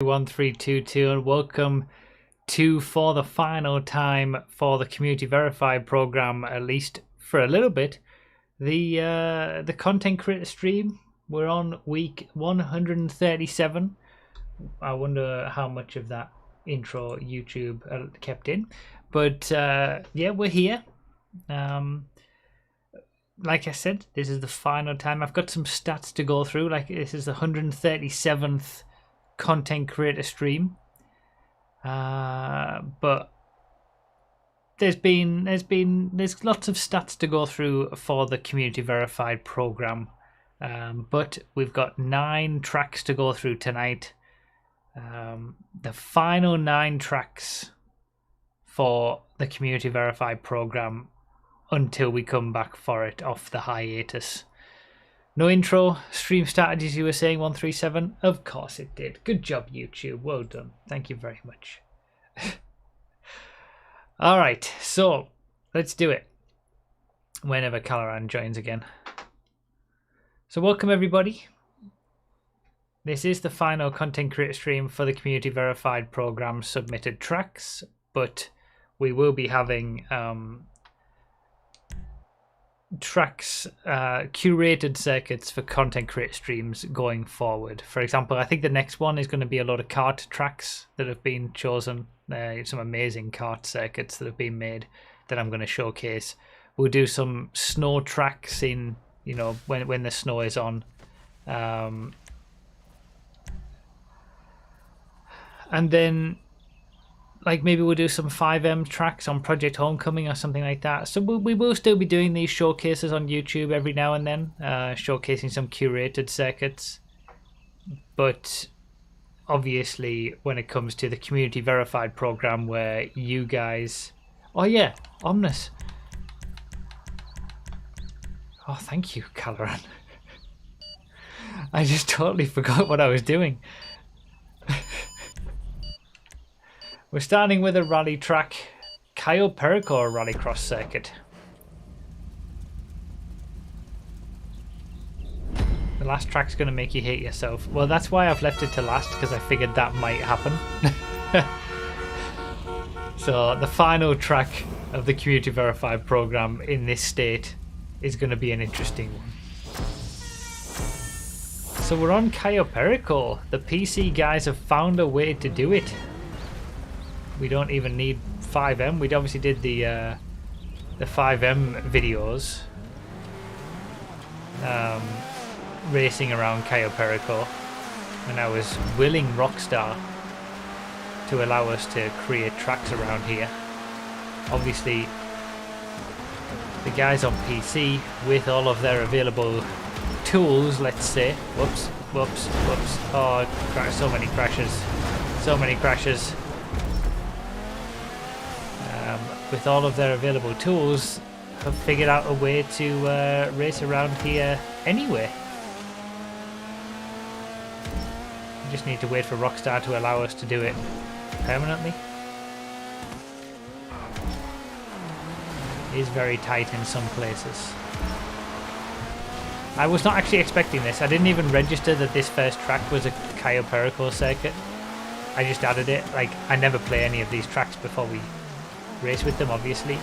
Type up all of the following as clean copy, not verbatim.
1322 and welcome to, for the final time for the community verified program, at least for a little bit, the content creator stream. We're on week 137. I wonder how much of that intro YouTube kept in, but yeah, we're here. Like I said, this is the final time. I've got some stats to go through. Like, this is the 137th content creator stream, but there's lots of stats to go through for the community verified program, but we've got 9 tracks to go through tonight. The final 9 tracks for the community verified program until we come back for it off the hiatus. No intro. Stream started, as you were saying, 137. Of course it did. Good job, YouTube. Well done. Thank you very much. All right, so let's do it whenever Caloran joins again. So welcome, everybody. This is the final content creator stream for the community verified program submitted tracks, but we will be having tracks, curated circuits for content creator streams going forward. For example, I think the next one is going to be a lot of kart tracks that have been chosen. Some amazing kart circuits that have been made that I'm going to showcase. We'll do some snow tracks in, you know, when the snow is on, and then like maybe we'll do some 5M tracks on Project Homecoming or something like that. So we will still be doing these showcases on YouTube every now and then, showcasing some curated circuits. But obviously, when it comes to the community verified program, where you guys, oh yeah, Omnis. Oh, thank you, Caloran. I just totally forgot what I was doing. We're starting with a rally track, Perico rallycross circuit. The last track's going to make you hate yourself. Well, that's why I've left it to last, because I figured that might happen. So the final track of the community verified program in this state is going to be an interesting one. So we're on Perico. The PC guys have found a way to do it. We don't even need 5M. We obviously did the 5M videos, racing around Perico, and I was willing Rockstar to allow us to create tracks around here. Obviously, the guys on PC, with all of their available tools, let's say, whoops, oh, so many crashes. With all of their available tools, have figured out a way to race around here anyway. We just need to wait for Rockstar to allow us to do it permanently. It is very tight in some places. I was not actually expecting this. I didn't even register that this first track was a Perico circuit. I just added it. Like, I never play any of these tracks before we race with them, obviously,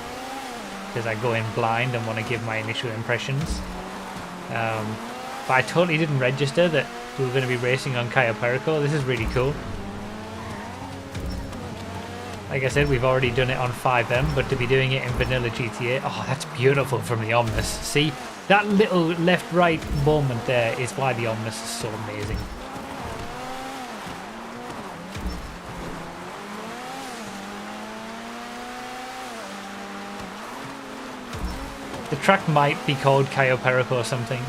because I go in blind and want to give my initial impressions. But I totally didn't register that we were going to be racing on Perico. This is really cool. Like I said, we've already done it on 5M, but to be doing it in vanilla GTA, oh, that's beautiful from the Omnis. See, that little left-right moment there is why the Omnis is so amazing. The track might be called Perico or something.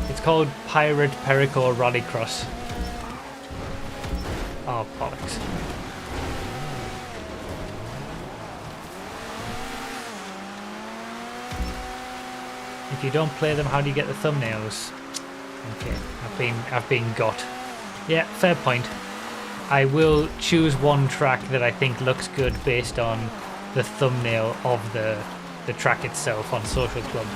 It's called Pirate Perico Rallycross. Oh, bollocks. If you don't play them, how do you get the thumbnails? Okay, I've been got. Yeah, fair point. I will choose one track that I think looks good based on the thumbnail of the track itself on Social Club,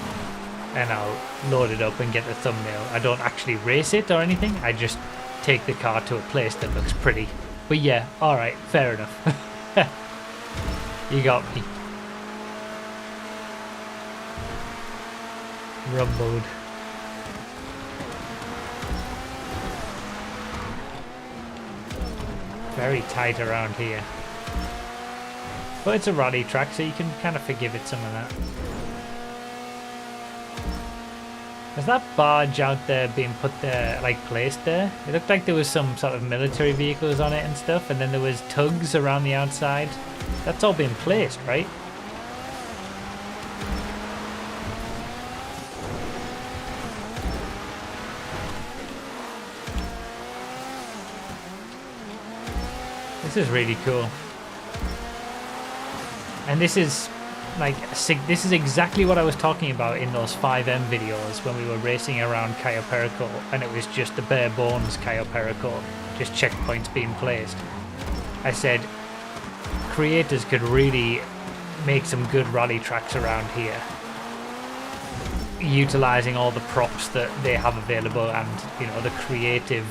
and I'll load it up and get the thumbnail. I don't actually race it or anything, I just take the car to a place that looks pretty. But yeah, alright, fair enough. You got me. Rumbled. Very tight around here. But it's a rally track, so you can kind of forgive it some of that. Was that barge out there being put there, like placed there? It looked like there was some sort of military vehicles on it and stuff, and then there was tugs around the outside. That's all been placed, right? This is really cool. And this is like, this is exactly what I was talking about in those 5M videos when we were racing around Cayo Perico, and it was just the bare bones Cayo Perico, just checkpoints being placed. I said creators could really make some good rally tracks around here, utilizing all the props that they have available and, you know, the creative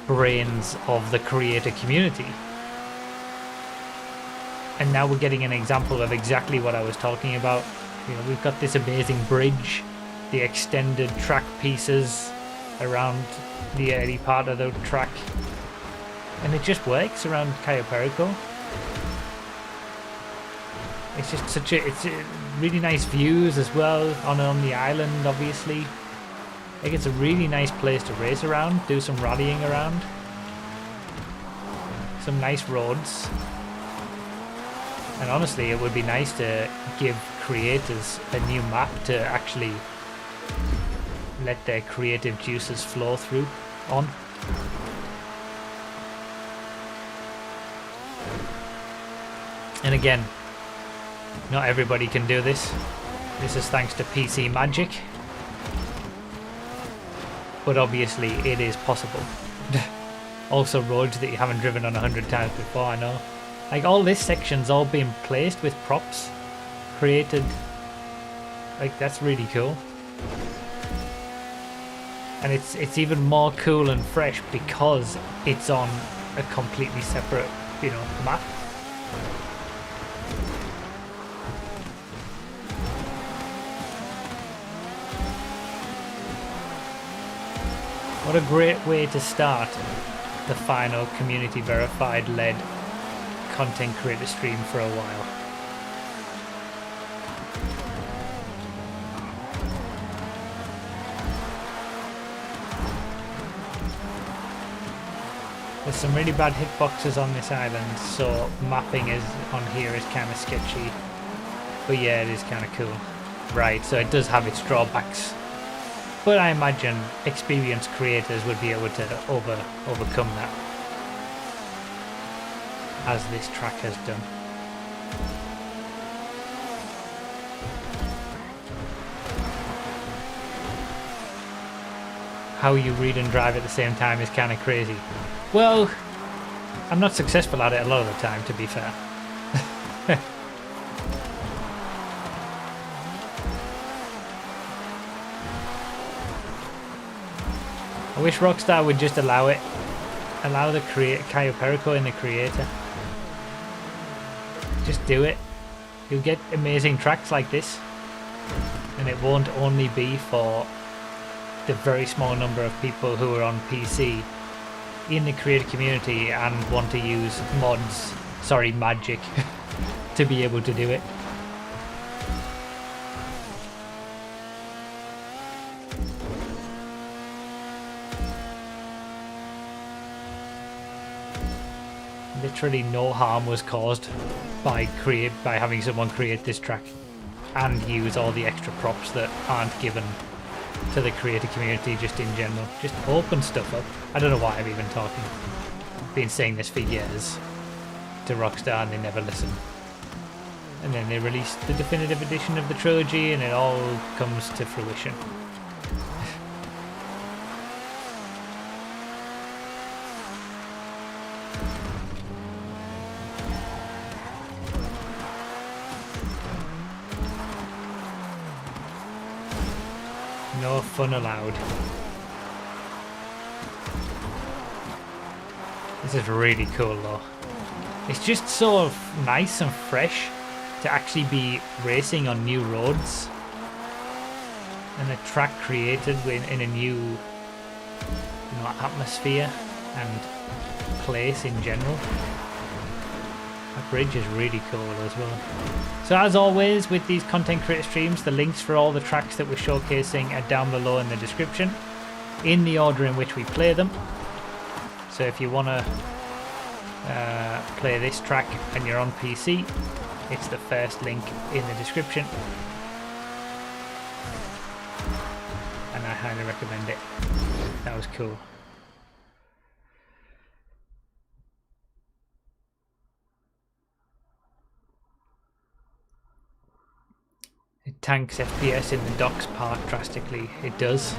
brains of the creator community. And now we're getting an example of exactly what I was talking about. You know, we've got this amazing bridge, the extended track pieces around the early part of the track, and it just works around Cayo Perico. It's just such a, it's a really nice views as well on the island, obviously. Like, it's a really nice place to race around, do some rallying around. Some nice roads. And honestly, it would be nice to give creators a new map to actually let their creative juices flow through on. And again, not everybody can do this. This is thanks to PC magic. But obviously it is possible. Also roads that you haven't driven on 100 times before, I know. Like, all this section's all been placed with props created. Like, that's really cool. And it's even more cool and fresh because it's on a completely separate, you know, map. What a great way to start the final community verified led content creator stream for a while. There's some really bad hitboxes on this island, so mapping is on here is kind of sketchy. But yeah, it is kind of cool. Right, so it does have its drawbacks. But I imagine experienced creators would be able to overcome that, as this track has done. How you read and drive at the same time is kind of crazy. Well, I'm not successful at it a lot of the time, to be fair. I wish Rockstar would just allow it. Allow the Cayo Perico in the creator. Just do it. You'll get amazing tracks like this. And it won't only be for the very small number of people who are on PC in the creator community and want to use mods, sorry, magic, to be able to do it. Literally no harm was caused by having someone create this track and use all the extra props that aren't given to the creator community just in general. Just open stuff up. I don't know why I'm even talking. I've been saying this for years to Rockstar and they never listen. And then they released the definitive edition of the trilogy and it all comes to fruition. No fun allowed. This is really cool though. It's just so nice and fresh to actually be racing on new roads and a track created in a new, you know, atmosphere and place in general. That bridge is really cool as well. So as always with these content creator streams, the links for all the tracks that we're showcasing are down below in the description, in the order in which we play them. So if you want to play this track and you're on PC, it's the first link in the description. And I highly recommend it. That was cool. It tanks FPS in the docks part drastically. It does.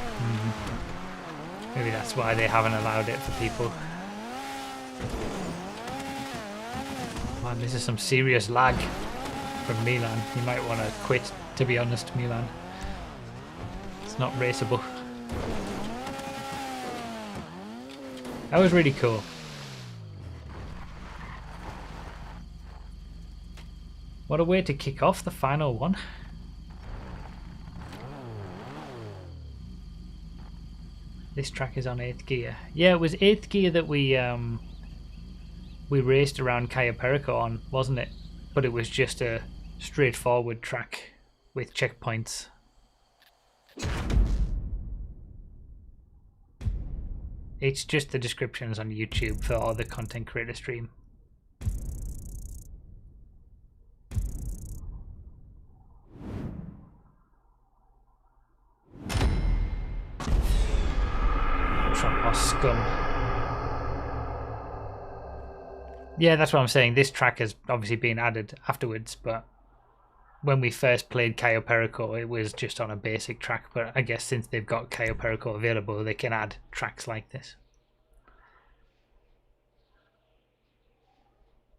Maybe that's why they haven't allowed it for people. Man, this is some serious lag from Milan. You might want to quit, to be honest, Milan. It's not raceable. That was really cool. What a way to kick off the final one. This track is on 8th gear. Yeah, it was 8th gear that we raced around Perico on, wasn't it? But it was just a straightforward track with checkpoints. It's just the descriptions on YouTube for all the content creator stream. Scum. Yeah, that's what I'm saying. This track has obviously been added afterwards, but when we first played Perico, it was just on a basic track. But I guess since they've got Perico available, they can add tracks like this.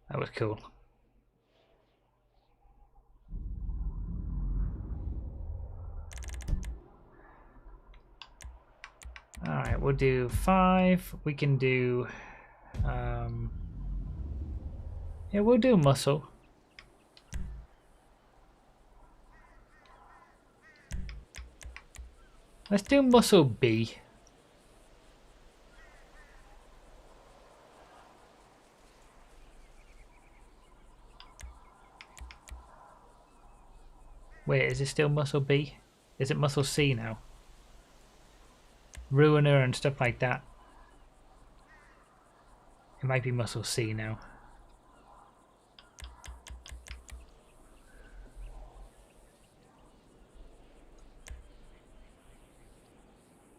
That was cool. Alright, we'll do 5. We can do... yeah, we'll do muscle. Let's do muscle B. Wait, is it still muscle B? Is it muscle C now? Ruiner and stuff like that. It might be muscle C now.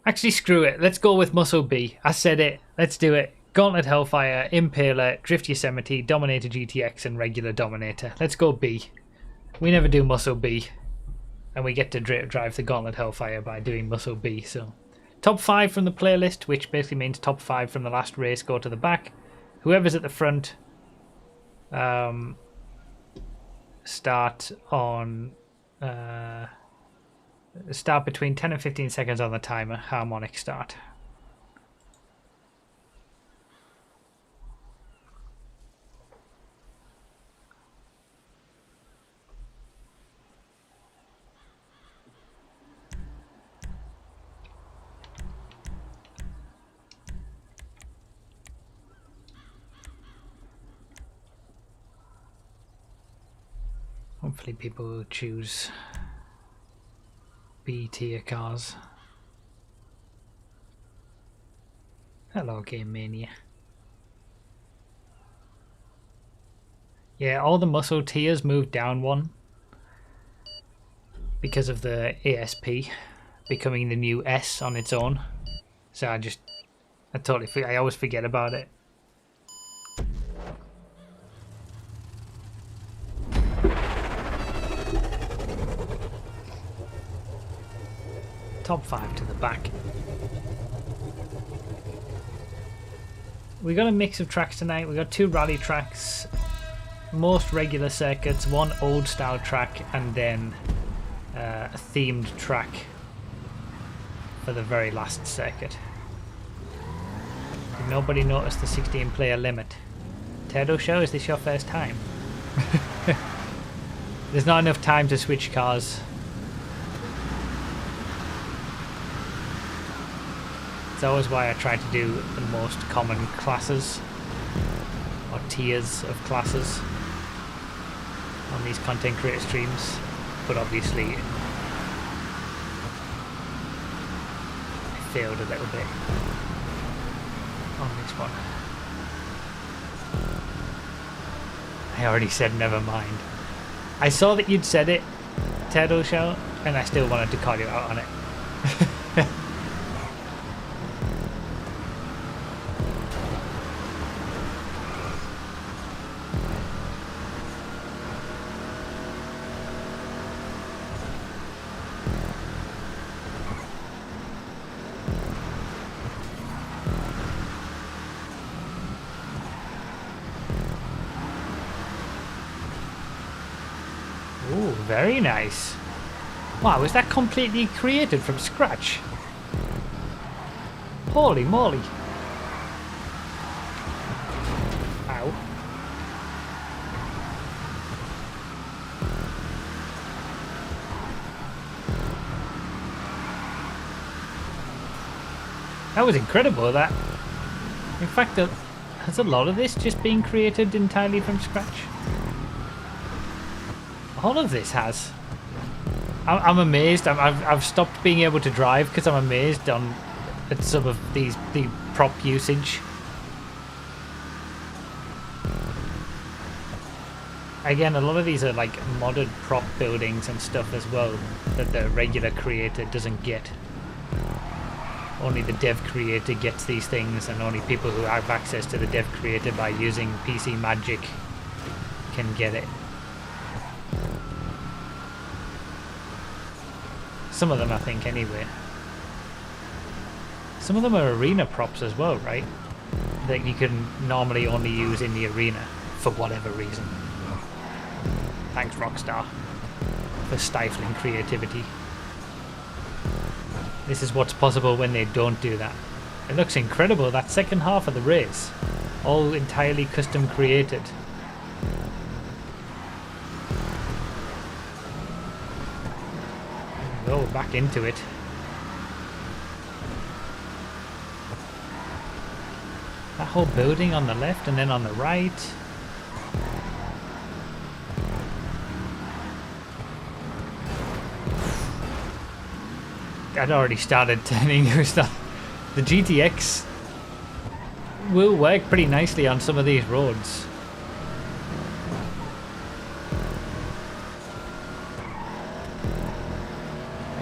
Actually, screw it. Let's go with muscle B. I said it. Let's do it. Gauntlet Hellfire, Impaler, Drift Yosemite, Dominator GTX, and Regular Dominator. Let's go B. We never do muscle B. And we get to drive the Gauntlet Hellfire by doing muscle B, so... Top 5 from the playlist, which basically means top 5 from the last race go to the back. Whoever's at the front start on start between 10 and 15 seconds on the timer, harmonic start. Hopefully people will choose B tier cars. Hello Game Mania. Yeah, all the muscle tiers moved down one because of the ASP becoming the new S on its own. So I always forget about it. Top 5 to the back. We got a mix of tracks tonight. We got 2 rally tracks, most regular circuits, 1 old style track, and then a themed track for the very last circuit. nobody noticed the 16 player limit. Turdo Show, is this your first time? There's not enough time to switch cars. It's always why I try to do the most common classes or tiers of classes on these content creator streams, but obviously I failed a little bit on this one. I already said never mind. I saw that you'd said it, Turtle Shell, and I still wanted to call you out on it. Ooh, very nice. Wow, is that completely created from scratch? Holy moly. Ow. That was incredible, that. In fact, has a lot of this just been created entirely from scratch? All of this has. I'm amazed. I've stopped being able to drive because I'm amazed at some of the prop usage. Again, a lot of these are like modded prop buildings and stuff as well that the regular creator doesn't get. Only the dev creator gets these things, and only people who have access to the dev creator by using PC Magic can get it. Some of them, I think, anyway. Some of them are arena props as well, right? That you can normally only use in the arena, for whatever reason. Thanks, Rockstar, for stifling creativity. This is what's possible when they don't do that. It looks incredible, that second half of the race. All entirely custom created. Go back into it. That whole building on the left and then on the right. I'd already started turning. The GTX will work pretty nicely on some of these roads.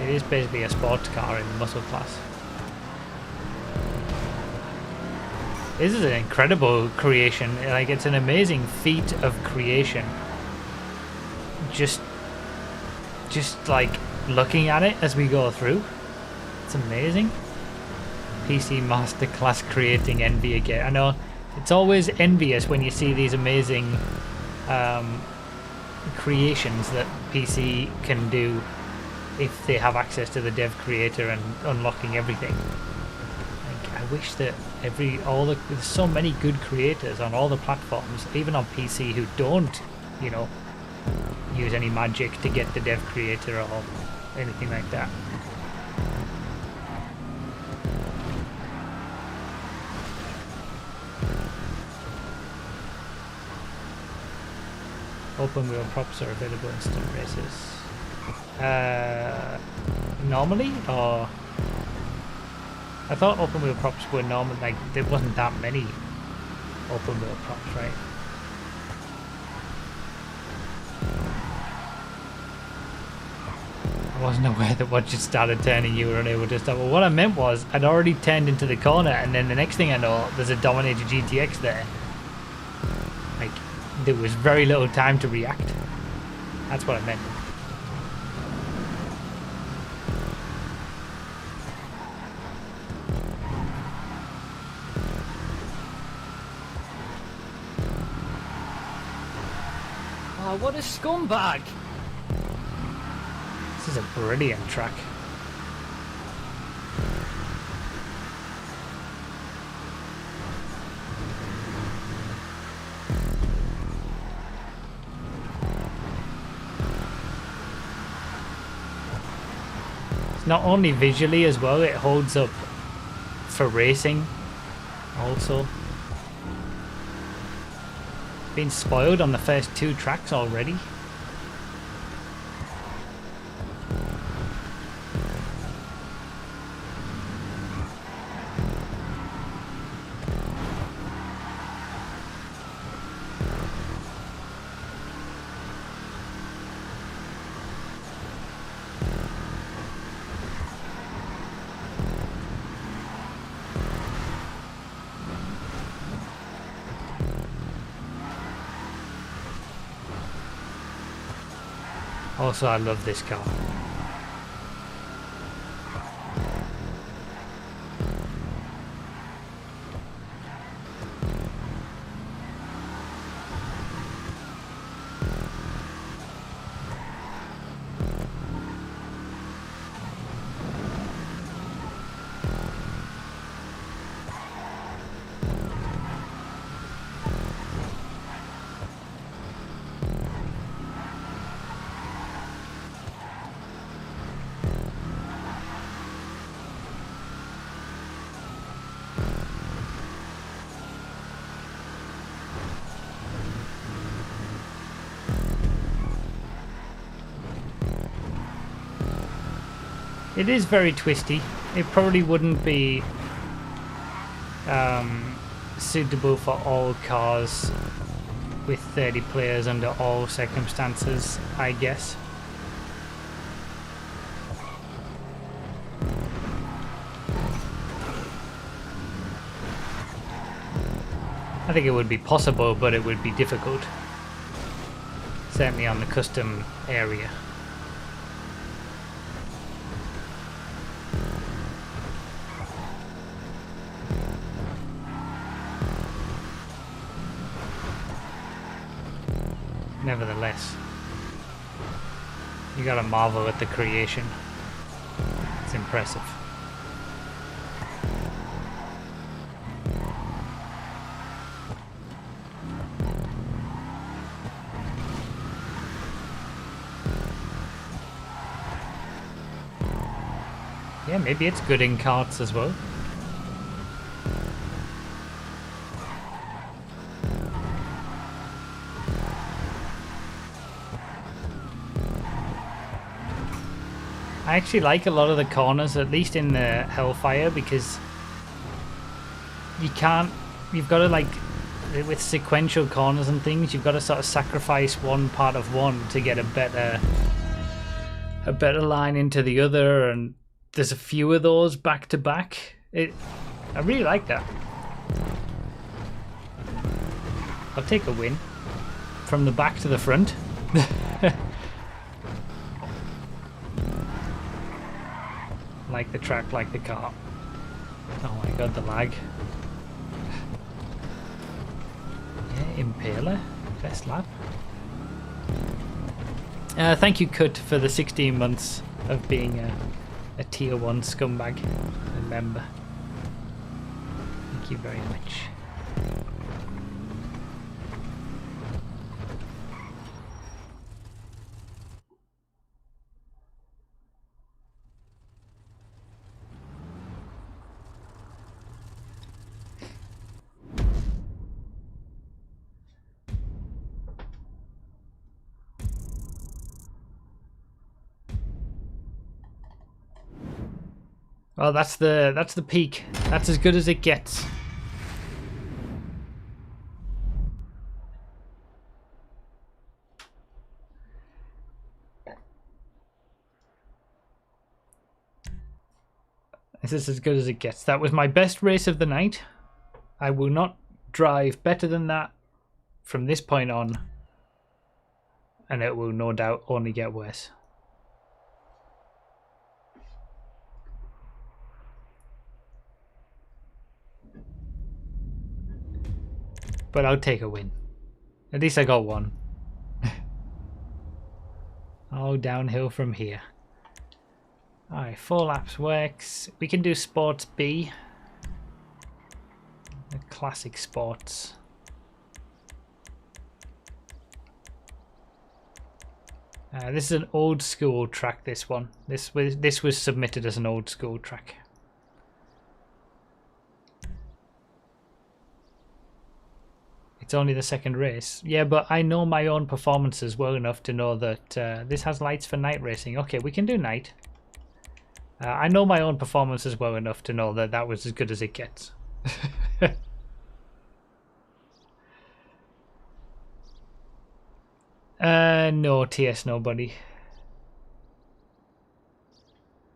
It is basically a sports car in the muscle class. This is an incredible creation. Like, it's an amazing feat of creation. Just like looking at it as we go through. It's amazing. PC Masterclass creating envy again. I know it's always envious when you see these amazing creations that PC can do if they have access to the dev creator and unlocking everything. Like, I wish that there's so many good creators on all the platforms, even on PC, who don't, you know, use any magic to get the dev creator or anything like that. Open wheel props are available in stunt races. Normally, or I thought open wheel props were normal. Like, there wasn't that many open wheel props, right? I wasn't aware that once you started turning, you were unable to stop. Well, what I meant was I'd already turned into the corner, and then the next thing I know, there's a Dominator GTX there. Like, there was very little time to react. That's what I meant. Oh, what a scumbag! This is a brilliant track. Not only visually as well, it holds up for racing also. Been spoiled on the first 2 tracks already. Also, I love this car. It is very twisty. It probably wouldn't be suitable for all cars with 30 players under all circumstances, I guess. I think it would be possible, but it would be difficult. Certainly on the custom area. Nevertheless, you gotta marvel at the creation. It's impressive. Yeah, maybe it's good in karts as well. I actually like a lot of the corners, at least in the Hellfire, because you've got to, like, with sequential corners and things, you've got to sort of sacrifice one part of one to get a better line into the other, and there's a few of those back to back. I really like that. I'll take a win from the back to the front. Like the track, like the car. Oh my god, the lag. Yeah, Impaler, best lap. Thank you, Cut, for the 16 months of being a tier 1 scumbag and member. Thank you very much. Oh, that's the peak. That's as good as it gets. This is as good as it gets. That was my best race of the night. I will not drive better than that from this point on, and it will no doubt only get worse. But I'll take a win. At least I got one. Oh, downhill from here. Alright, 4 laps works. We can do Sports B. The classic sports. This is an old school track, this one. This was submitted as an old school track. It's only the second race. Yeah, but I know my own performances well enough to know that this has lights for night racing. Okay, we can do night. I know my own performances well enough to know that that was as good as it gets. No, TS nobody.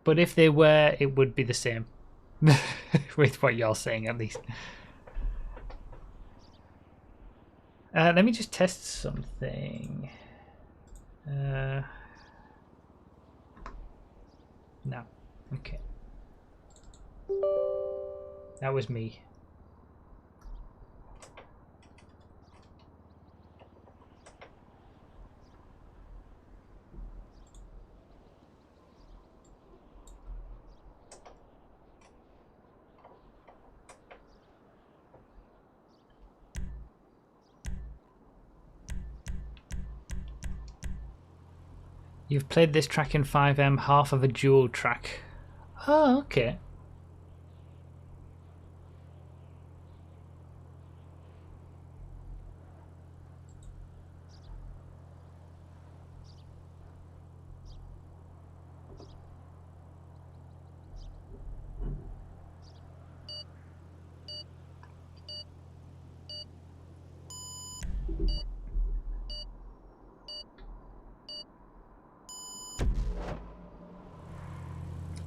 But if they were, it would be the same. With what you're saying, at least. Let me just test something. No. Okay. That was me. You've played this track in 5M, half of a dual track. Oh, okay.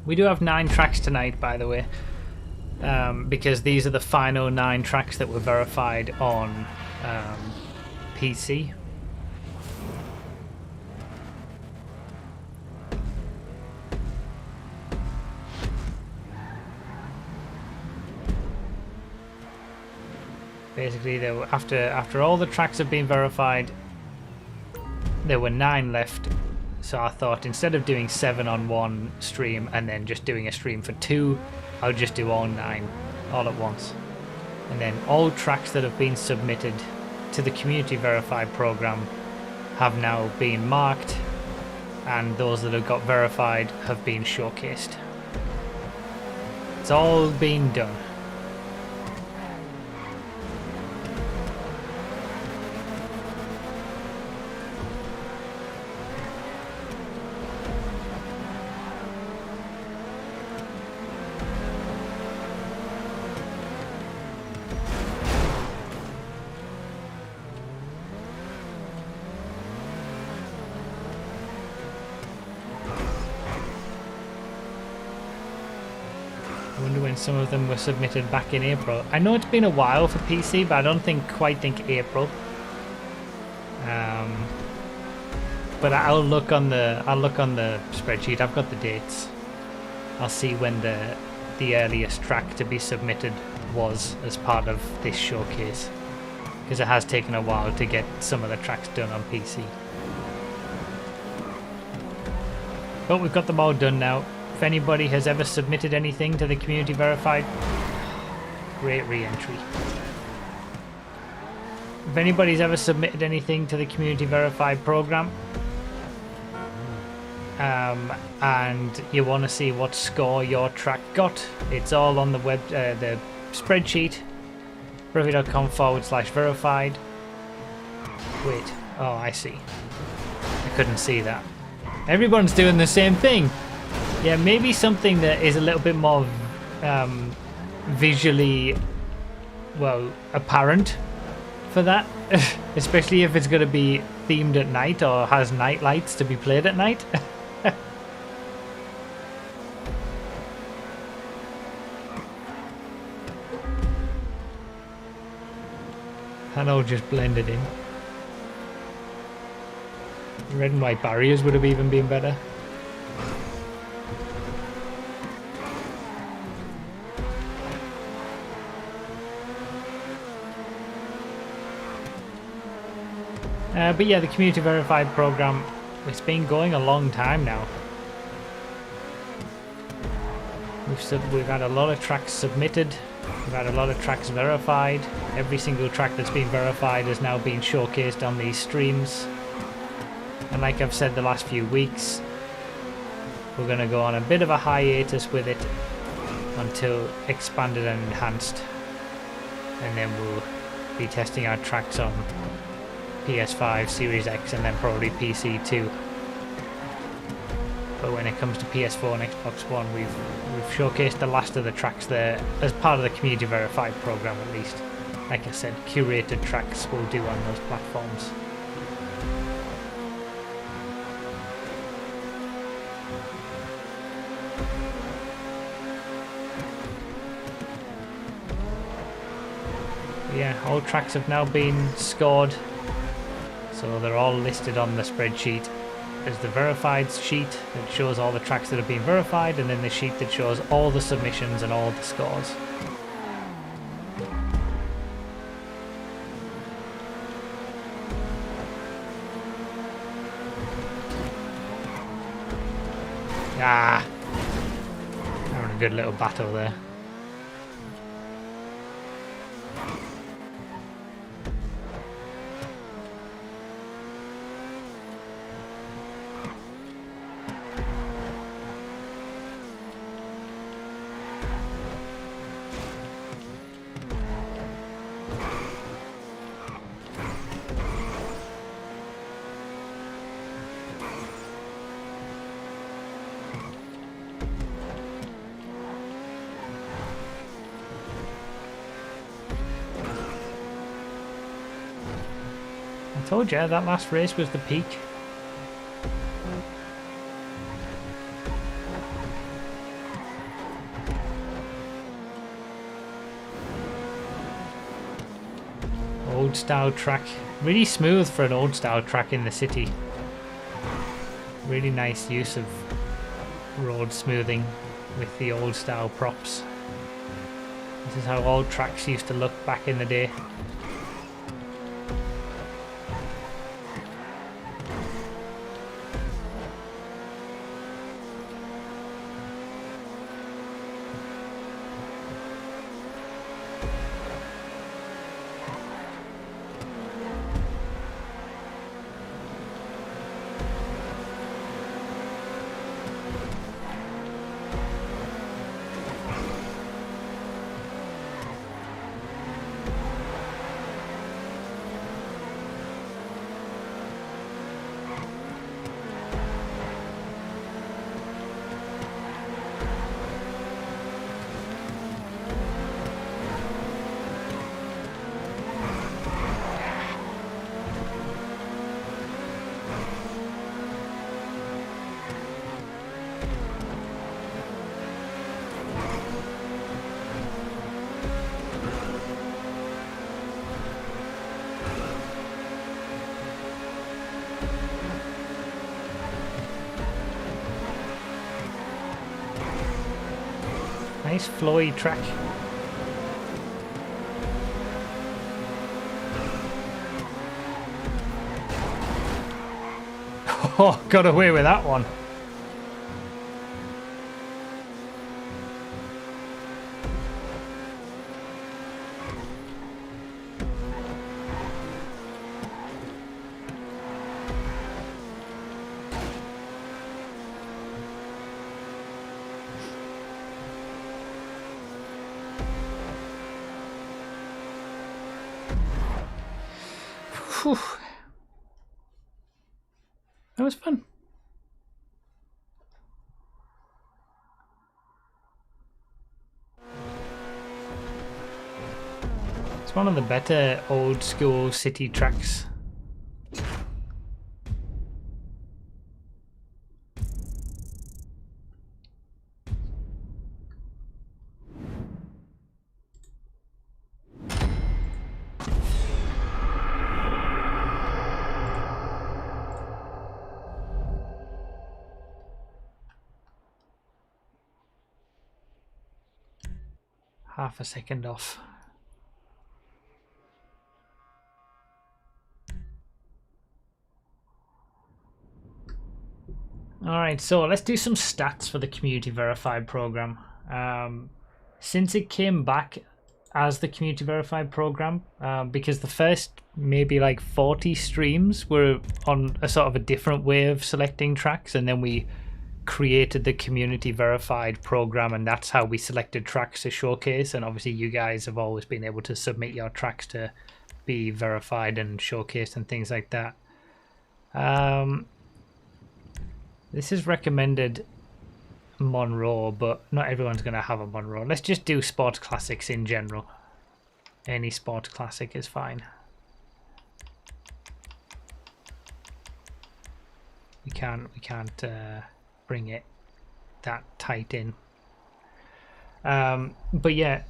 We do have 9 tracks tonight, by the way, because these are the final 9 tracks that were verified on PC. Basically, there were, after all the tracks have been verified, there were 9 left. So I thought instead of doing 7 on one stream and then just doing a stream for 2, I'll just do all 9 all at once. And then all tracks that have been submitted to the community verified program have now been marked, and those that have got verified have been showcased. It's all been done. Some of them were submitted back in April. I know it's been a while for PC, but I don't quite think April. But I'll look on the spreadsheet. I've got the dates. I'll see when the earliest track to be submitted was as part of this showcase, because it has taken a while to get some of the tracks done on PC. But we've got them all done now. If anybody has ever submitted anything to the community verified, great re-entry. If anybody's ever submitted anything to the community verified program, and you want to see what score your track got, it's all on the the spreadsheet, revy.com/verified. Wait, oh, I see. I couldn't see that. Everyone's doing the same thing. Yeah, maybe something that is a little bit more visually, well, apparent for that. Especially if it's going to be themed at night or has night lights to be played at night. And all just blended in. Red and white barriers would have even been better. But yeah, the community verified program, it's been going a long time now. We've had a lot of tracks submitted, we've had a lot of tracks verified. Every single track that's been verified has now been showcased on these streams. And like I've said the last few weeks, we're going to go on a bit of a hiatus with it until expanded and enhanced, and then we'll be testing our tracks on PS5, Series X, and then probably PC too. But when it comes to PS4 and Xbox One, we've showcased the last of the tracks there as part of the community verified program, at least. Like I said, curated tracks will do on those platforms. Yeah, all tracks have now been scored, so they're all listed on the spreadsheet. There's the verified sheet that shows all the tracks that have been verified, and then the sheet that shows all the submissions and all the scores. Ah! Having a good little battle there. I told you that last race was the peak. Old style track. Really smooth for an old style track in the city. Really nice use of road smoothing with the old style props. This is how old tracks used to look back in the day. Nice flowy track. Oh, got away with that one. Whew. That was fun. It's one of the better old school city tracks. Half a second off. Alright, so let's do some stats for the community verified program. Since it came back as the community verified program, because the first maybe like 40 streams were on a sort of a different way of selecting tracks, and then we created the community verified program, and that's how we selected tracks to showcase. And obviously you guys have always been able to submit your tracks to be verified and showcased and things like that. This is recommended Monroe, but not everyone's going to have a Monroe. Let's just do sports classics in general. Any sports classic is fine. We can't bring it that tight in. But yeah,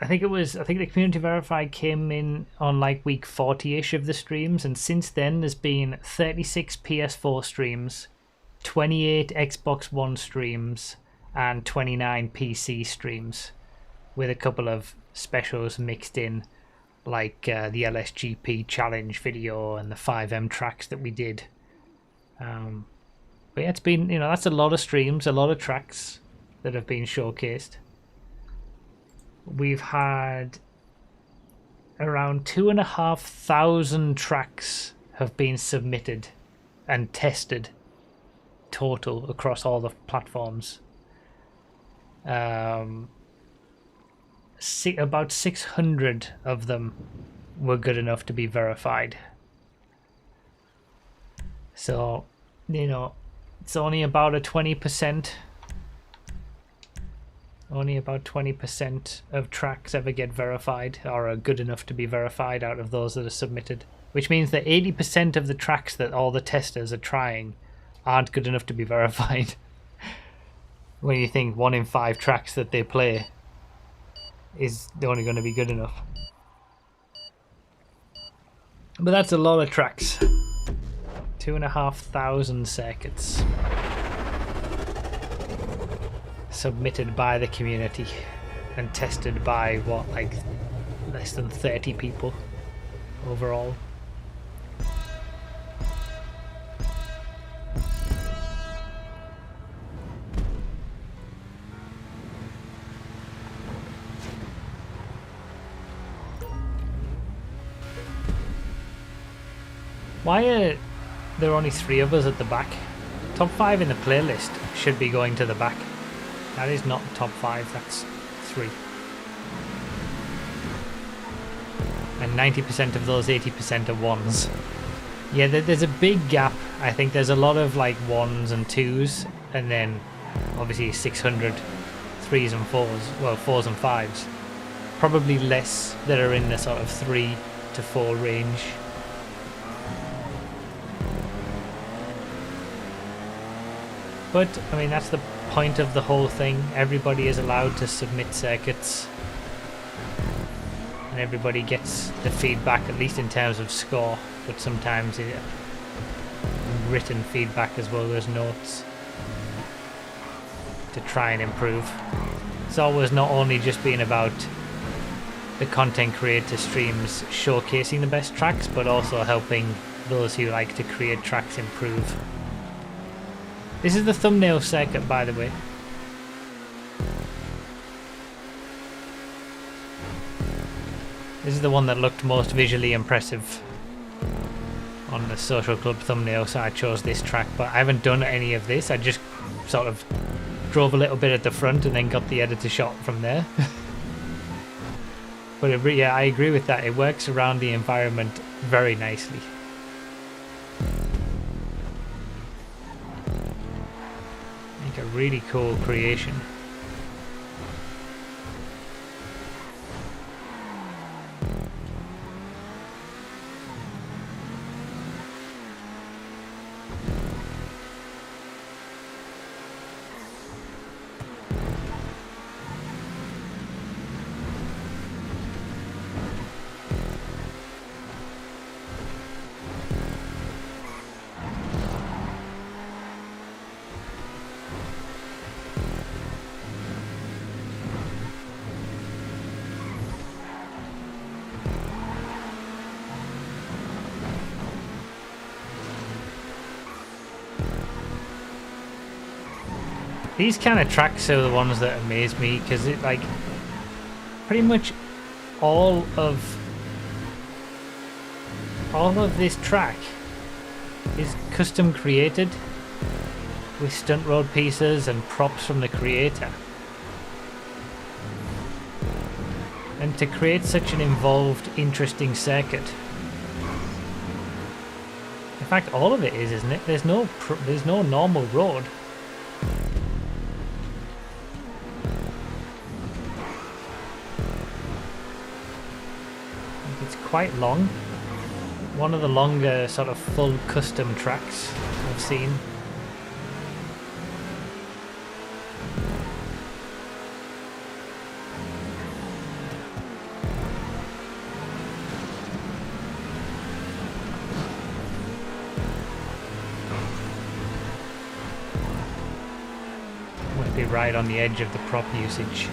I think the community verified came in on like week 40-ish of the streams, and since then there's been 36 PS4 streams, 28 Xbox One streams, and 29 PC streams, with a couple of specials mixed in, like the LSGP challenge video and the 5M tracks that we did. But yeah, it's been, you know, that's a lot of streams, a lot of tracks that have been showcased. We've had around 2,500 tracks have been submitted and tested total across all the platforms. About 600 of them were good enough to be verified. So, you know, it's only about a 20%. Only about 20% of tracks ever get verified or are good enough to be verified out of those that are submitted. Which means that 80% of the tracks that all the testers are trying aren't good enough to be verified. When you think 1 in 5 tracks that they play is only going to be good enough. But that's a lot of tracks. 2,500 circuits submitted by the community and tested by what, like less than 30 people overall. Why are there only 3 of us at the back? Top 5 in the playlist should be going to the back. That is not top 5, that's 3. And 90% of those 80% are 1s. Yeah, there's a big gap. I think there's a lot of like 1s and 2s, and then obviously 600 3s and 4s, well 4s and 5s. Probably less that are in the sort of 3 to 4 range. But, I mean, that's the point of the whole thing. Everybody is allowed to submit circuits. And everybody gets the feedback, at least in terms of score. But sometimes written feedback as well as notes to try and improve. It's always not only just being about the content creator streams showcasing the best tracks, but also helping those who like to create tracks improve. This is the thumbnail circuit, by the way. This is the one that looked most visually impressive on the social club thumbnail, so I chose this track. But I haven't done any of this. I just sort of drove a little bit at the front and then got the editor shot from there. But yeah, I agree with that. It works around the environment very nicely. A really cool creation. These kind of tracks are the ones that amaze me, because it, like, pretty much all of this track is custom created with stunt road pieces and props from the creator. And to create such an involved, interesting circuit. In fact, all of it is, isn't it? There's no normal road. It's quite long. One of the longer sort of full custom tracks I've seen. Be right on the edge of the prop usage.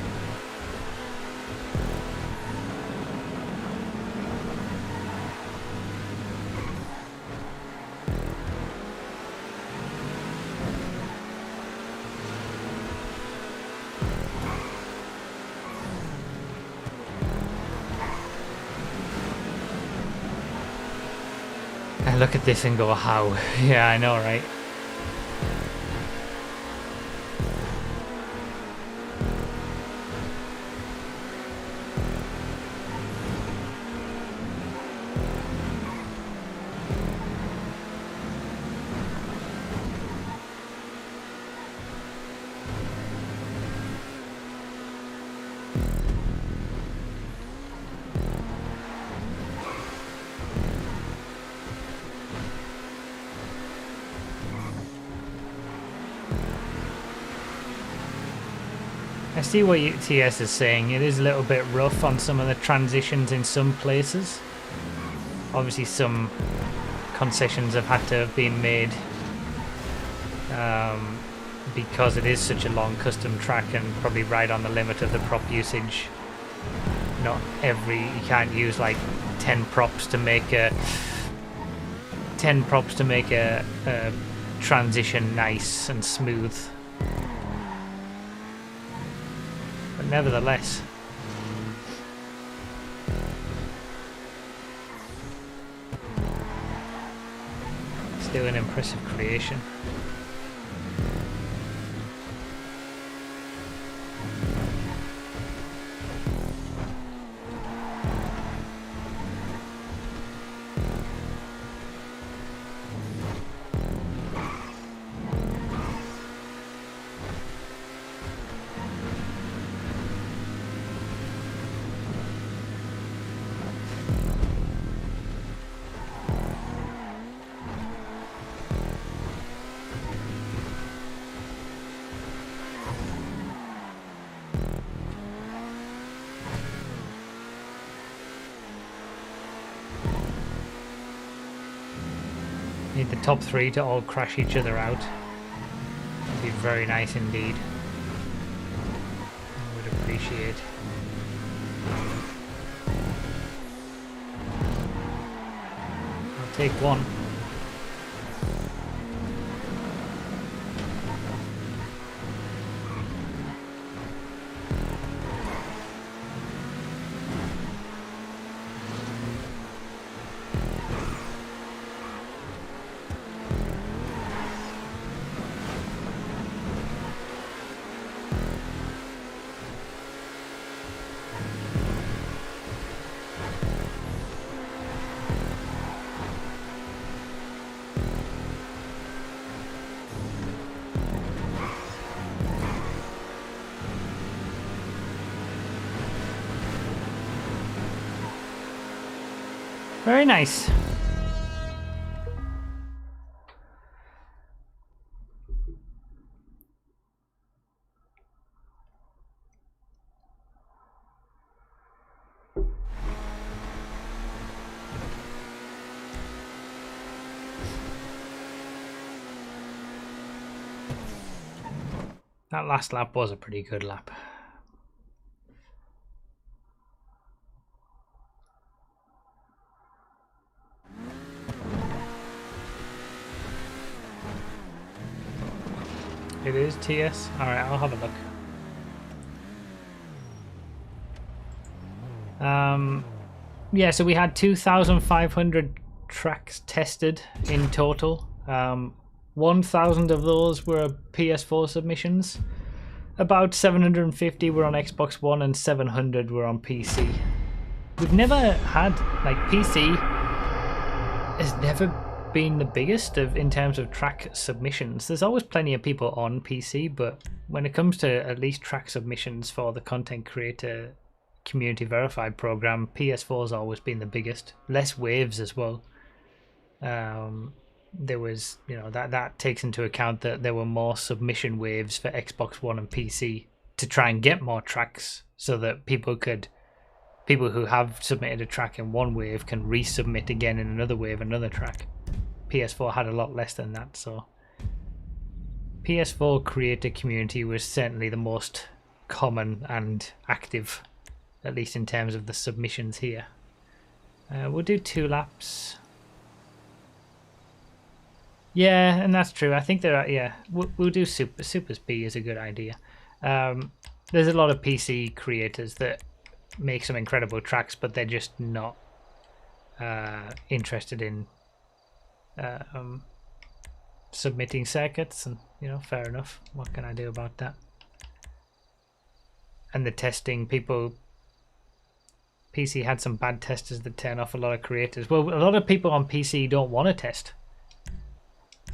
I look at this and go, how? Yeah, I know, right? I see what TS is saying. It is a little bit rough on some of the transitions in some places. Obviously some concessions have had to have been made because it is such a long custom track and probably right on the limit of the prop usage. You can't use like 10 props to make a transition nice and smooth. But nevertheless, still an impressive creation. Need the top three to all crash each other out. That'd be very nice indeed. I would appreciate. I'll take one. Very nice. That last lap was a pretty good lap. It is TS? Alright, I'll have a look. Yeah, so we had 2,500 tracks tested in total. 1,000 of those were PS4 submissions. About 750 were on Xbox One and 700 were on PC. We've never had, like, PC has never been the biggest in terms of track submissions. There's always plenty of people on PC, but when it comes to at least track submissions for the content creator community verified program, PS4 has always been the biggest. Less waves as well. There was, you know, that takes into account that there were more submission waves for Xbox One and PC to try and get more tracks, so that people who have submitted a track in one wave can resubmit again in another wave, another track. PS4 had a lot less than that, so PS4 creator community was certainly the most common and active, at least in terms of the submissions here. We'll do 2 laps. Yeah, and that's true. I think there are, yeah, we'll do Super B is a good idea. There's a lot of PC creators that make some incredible tracks, but they're just not interested in submitting circuits, and, you know, fair enough. What can I do about that? And the testing, PC had some bad testers that turn off a lot of creators. Well, a lot of people on PC don't want to test.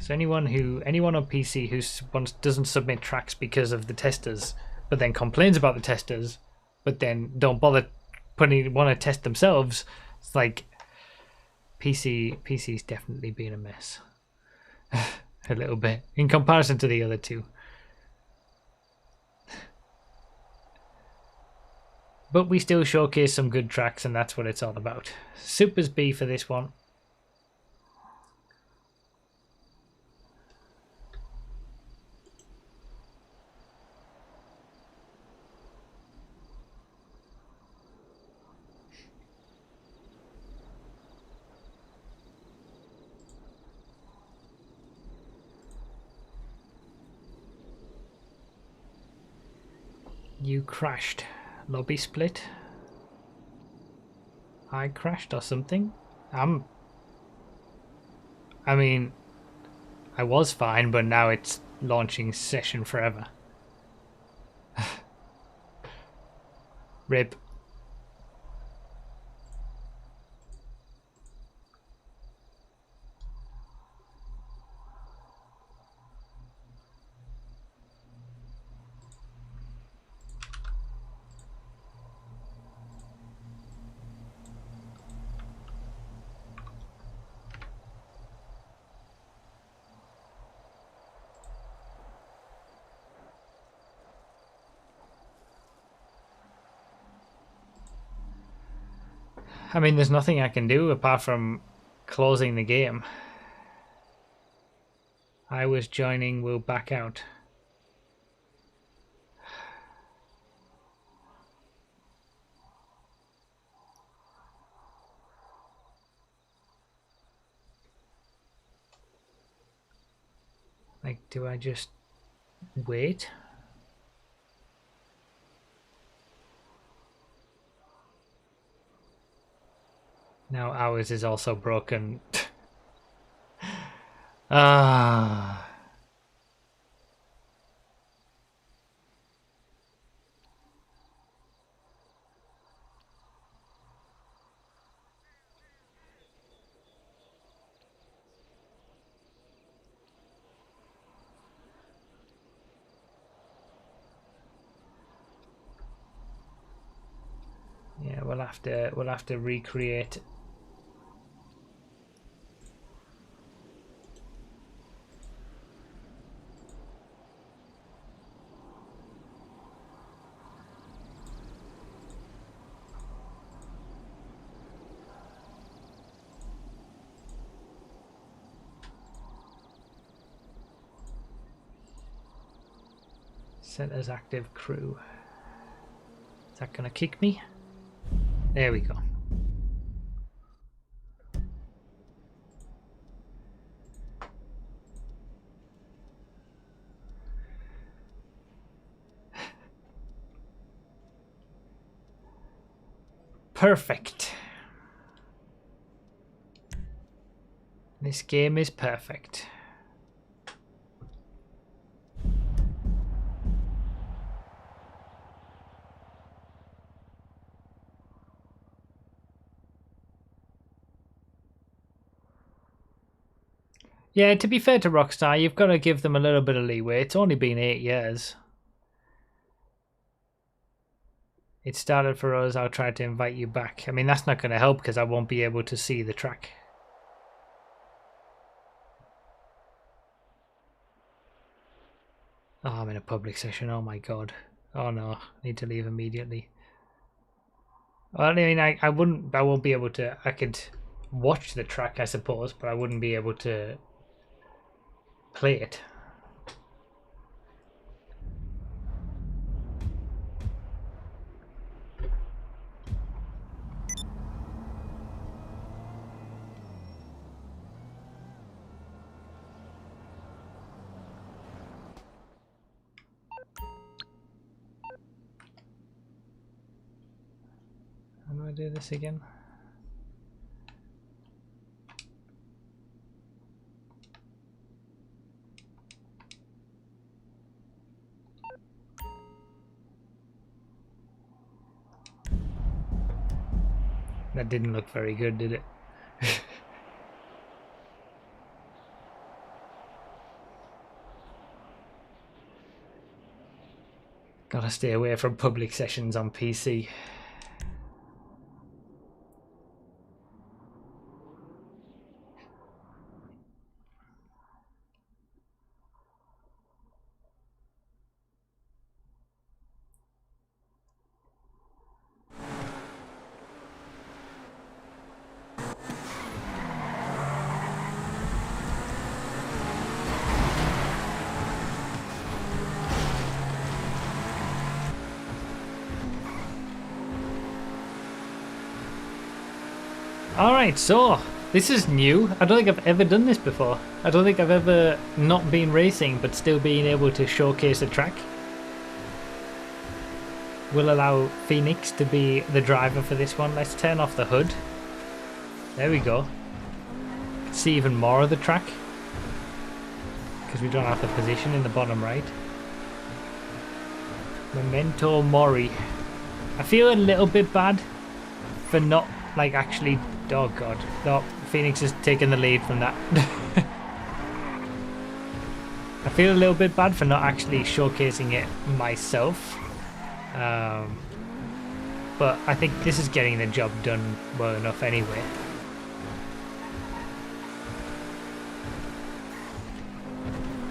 So anyone on PC who doesn't submit tracks because of the testers, but then complains about the testers, but then don't bother want to test themselves, it's like PC's definitely been a mess. A little bit in comparison to the other two. But we still showcase some good tracks, and that's what it's all about. Super's B for this one. You crashed. Lobby split. I crashed or something. I mean, I was fine, but now it's launching session forever. Rip. I mean, there's nothing I can do apart from closing the game. I was joining, will back out. Like, do I just wait? Now ours is also broken. Ah. Yeah, we'll have to recreate. Set as active crew. Is that gonna kick me? There we go. perfect. This game is perfect. Yeah, to be fair to Rockstar, you've got to give them a little bit of leeway. It's only been 8 years. It started for us, I'll try to invite you back. I mean, that's not going to help because I won't be able to see the track. Oh, I'm in a public session, oh my god. Oh no, I need to leave immediately. Well, I mean, I won't be able to, I could watch the track, I suppose, but I wouldn't be able to play it. How do I do this again? That didn't look very good, did it? Gotta stay away from public sessions on PC. Alright, so this is new. I don't think I've ever done this before. I don't think I've ever not been racing but still being able to showcase a track. We'll allow Phoenix to be the driver for this one. Let's turn off the hood. There we go. See even more of the track because we don't have the position in the bottom right. Memento Mori. I feel a little bit bad for not like actually. Oh god, no, Phoenix has taken the lead from that. I feel a little bit bad for not actually showcasing it myself. But I think this is getting the job done well enough anyway.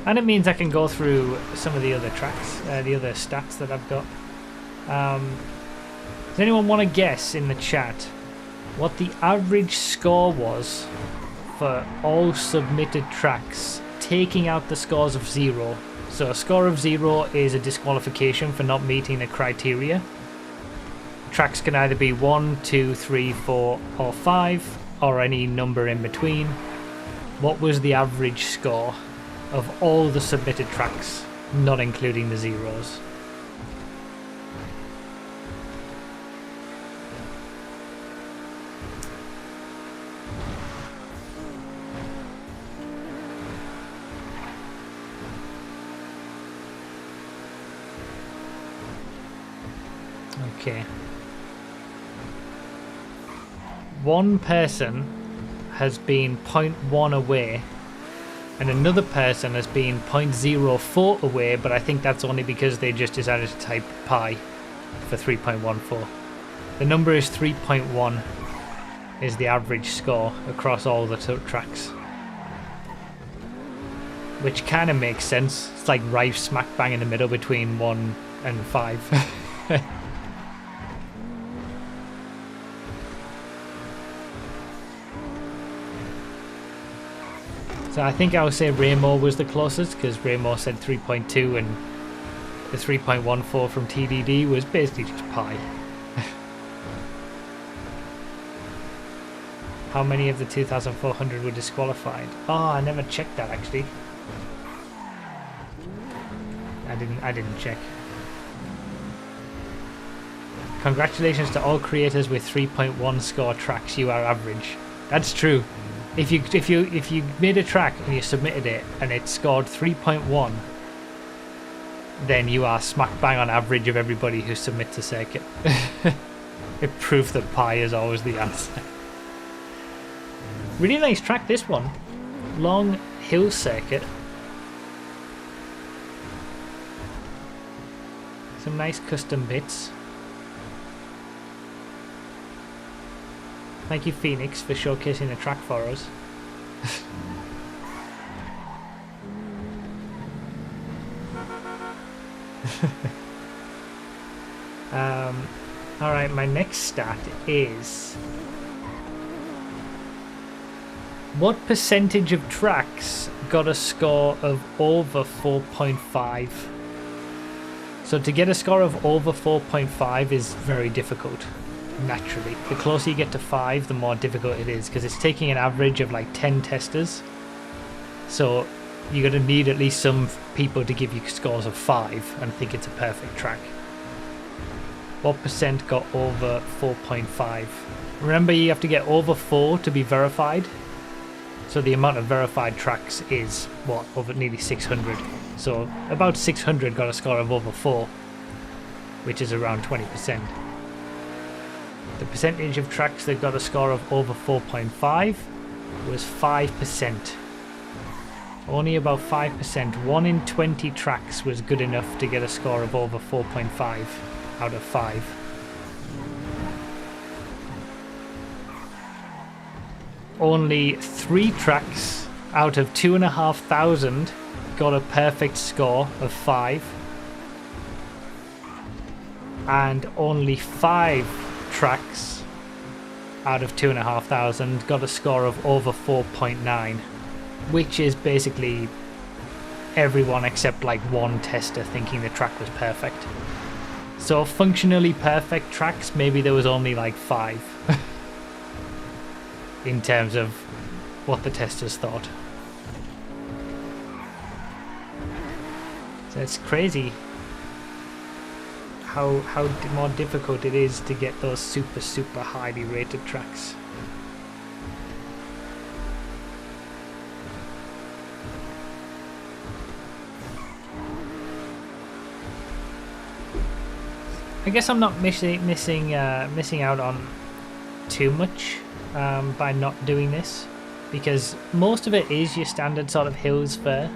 And it means I can go through some of the other tracks, the other stats that I've got. Does anyone want to guess in the chat what the average score was for all submitted tracks, taking out the scores of 0? So a score of 0 is a disqualification for not meeting the criteria. Tracks can either be 1, 2, 3, 4 or 5 or any number in between. What was the average score of all the submitted tracks, not including the zeros? Okay. One person has been 0.1 away and another person has been 0.04 away, but I think that's only because they just decided to type pi for 3.14. The number is 3.1 is the average score across all the tracks. Which kind of makes sense. It's like right smack bang in the middle between 1 and 5. So I think I would say Ramo was the closest because Ramo said 3.2 and the 3.14 from TDD was basically just pi. How many of the 2,400 were disqualified? Oh, I never checked that actually. I didn't check. Congratulations to all creators with 3.1 score tracks. You are average. That's true. If you made a track and you submitted it and it scored 3.1, then you are smack bang on average of everybody who submits a circuit. It proves that pi is always the answer. Really nice track, this one. Long hill circuit. Some nice custom bits. Thank you, Phoenix, for showcasing the track for us. Alright, my next stat is... what percentage of tracks got a score of over 4.5? So to get a score of over 4.5 is very difficult, naturally. The closer you get to 5, the more difficult it is, because it's taking an average of like 10 testers. So you're going to need at least some people to give you scores of 5 and think it's a perfect track. What percent got over 4.5? Remember, you have to get over 4 to be verified. So the amount of verified tracks is, what, over nearly 600. So about 600 got a score of over 4, which is around 20%. The percentage of tracks that got a score of over 4.5 was 5%. Only about 5%. 1 in 20 tracks was good enough to get a score of over 4.5 out of 5. Only 3 tracks out of 2,500 got a perfect score of 5. And only 5 tracks out of 2,500 got a score of over 4.9, which is basically everyone except like one tester thinking the track was perfect. So functionally perfect tracks, maybe there was only like 5 in terms of what the testers thought. So it's crazy how more difficult it is to get those super highly rated tracks. I guess I'm not missing out on too much by not doing this, because most of it is your standard sort of hills fair,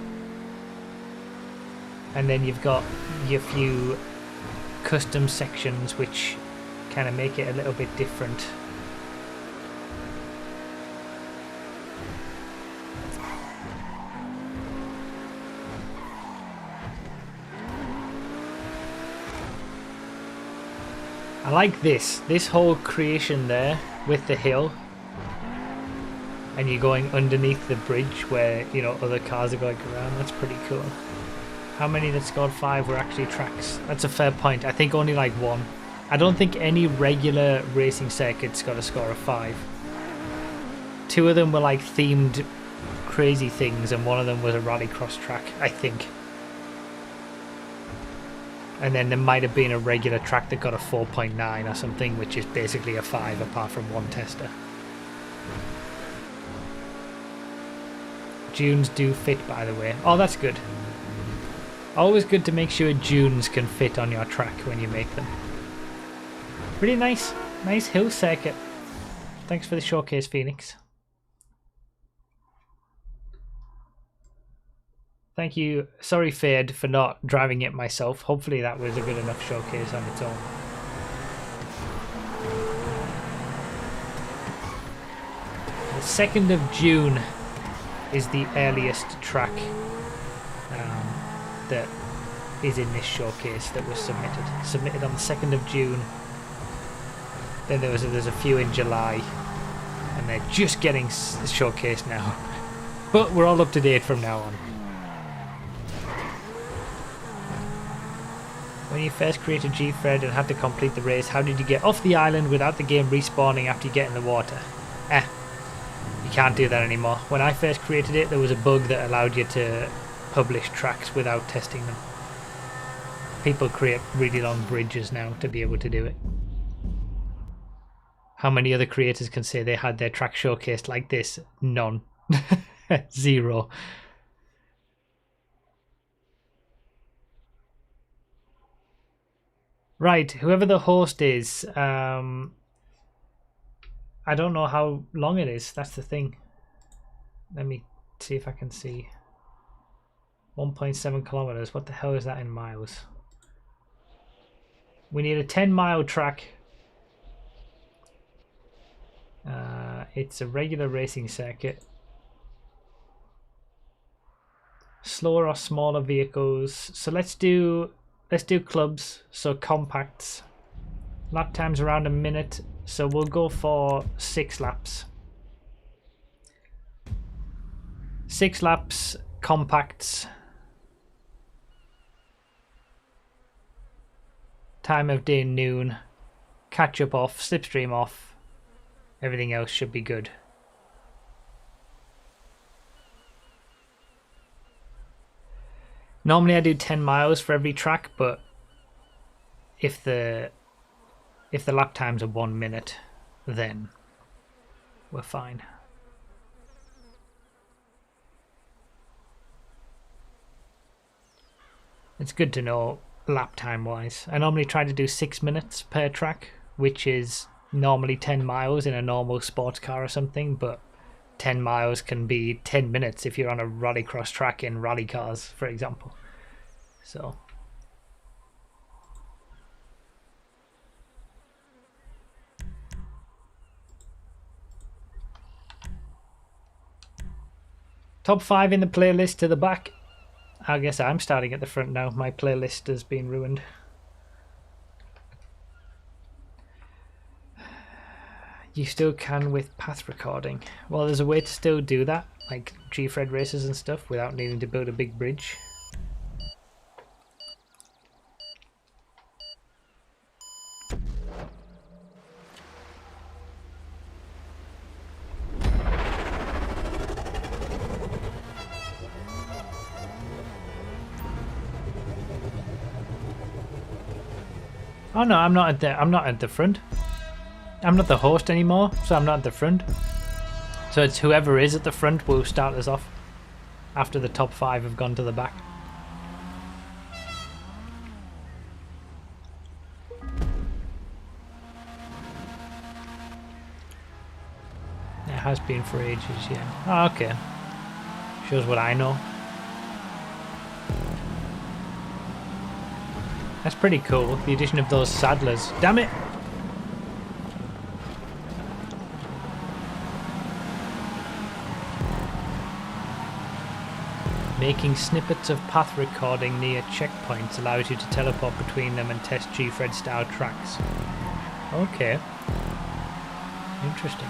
and then you've got your few custom sections which kind of make it a little bit different. I like this whole creation there with the hill, and you're going underneath the bridge where, you know, other cars are going around. That's pretty cool. How many that scored 5 were actually tracks? That's a fair point. I think only like 1. I don't think any regular racing circuits got a score of 5. 2 of them were like themed crazy things, and 1 of them was a rallycross track, I think. And then there might have been a regular track that got a 4.9 or something, which is basically a 5 apart from 1 tester. Dunes do fit, by the way. Oh, that's good. Always good to make sure dunes can fit on your track when you make them. Really nice. Nice hill circuit. Thanks for the showcase, Phoenix. Thank you. Sorry, Fade, for not driving it myself. Hopefully that was a good enough showcase on its own. The 2nd of June is the earliest track that is in this showcase that was submitted on the 2nd of June. Then there's a few in July, and they're just getting showcased now. But we're all up to date from now on. When you first created G-Fred and had to complete the race, how did you get off the island without the game respawning after you get in the water? You can't do that anymore. When I first created it, there was a bug that allowed you to publish tracks without testing them. People create really long bridges now to be able to do it. How many other creators can say they had their track showcased like this? None. Zero. Right, whoever the host is, I don't know how long it is. That's the thing. Let me see if I can see. 1.7 kilometers. What the hell is that in miles? We need a 10-mile track. It's a regular racing circuit. Slower or smaller vehicles. So let's do clubs. So compacts. Lap times around a minute. So we'll go for 6 laps. 6 laps. Compacts. Time of day noon. Catch up off. Slipstream off. Everything else should be good. Normally I do 10 miles for every track, but if the lap times are 1 minute, then we're fine. It's good to know lap time wise. I normally try to do 6 minutes per track, which is normally 10 miles in a normal sports car or something, but 10 miles can be 10 minutes if you're on a rallycross track in rally cars, for example. So top 5 in the playlist to the back. I guess I'm starting at the front now. My playlist has been ruined. You still can with path recording. Well, there's a way to still do that, like G-Fred races and stuff, without needing to build a big bridge. Oh no, I'm not at the front. I'm not the host anymore, so I'm not at the front. So it's whoever is at the front will start us off after the top 5 have gone to the back. It has been for ages, yeah. Oh, okay. Shows what I know. That's pretty cool, the addition of those saddlers. Damn it! Making snippets of path recording near checkpoints allows you to teleport between them and test G-Fred style tracks. Okay. Interesting.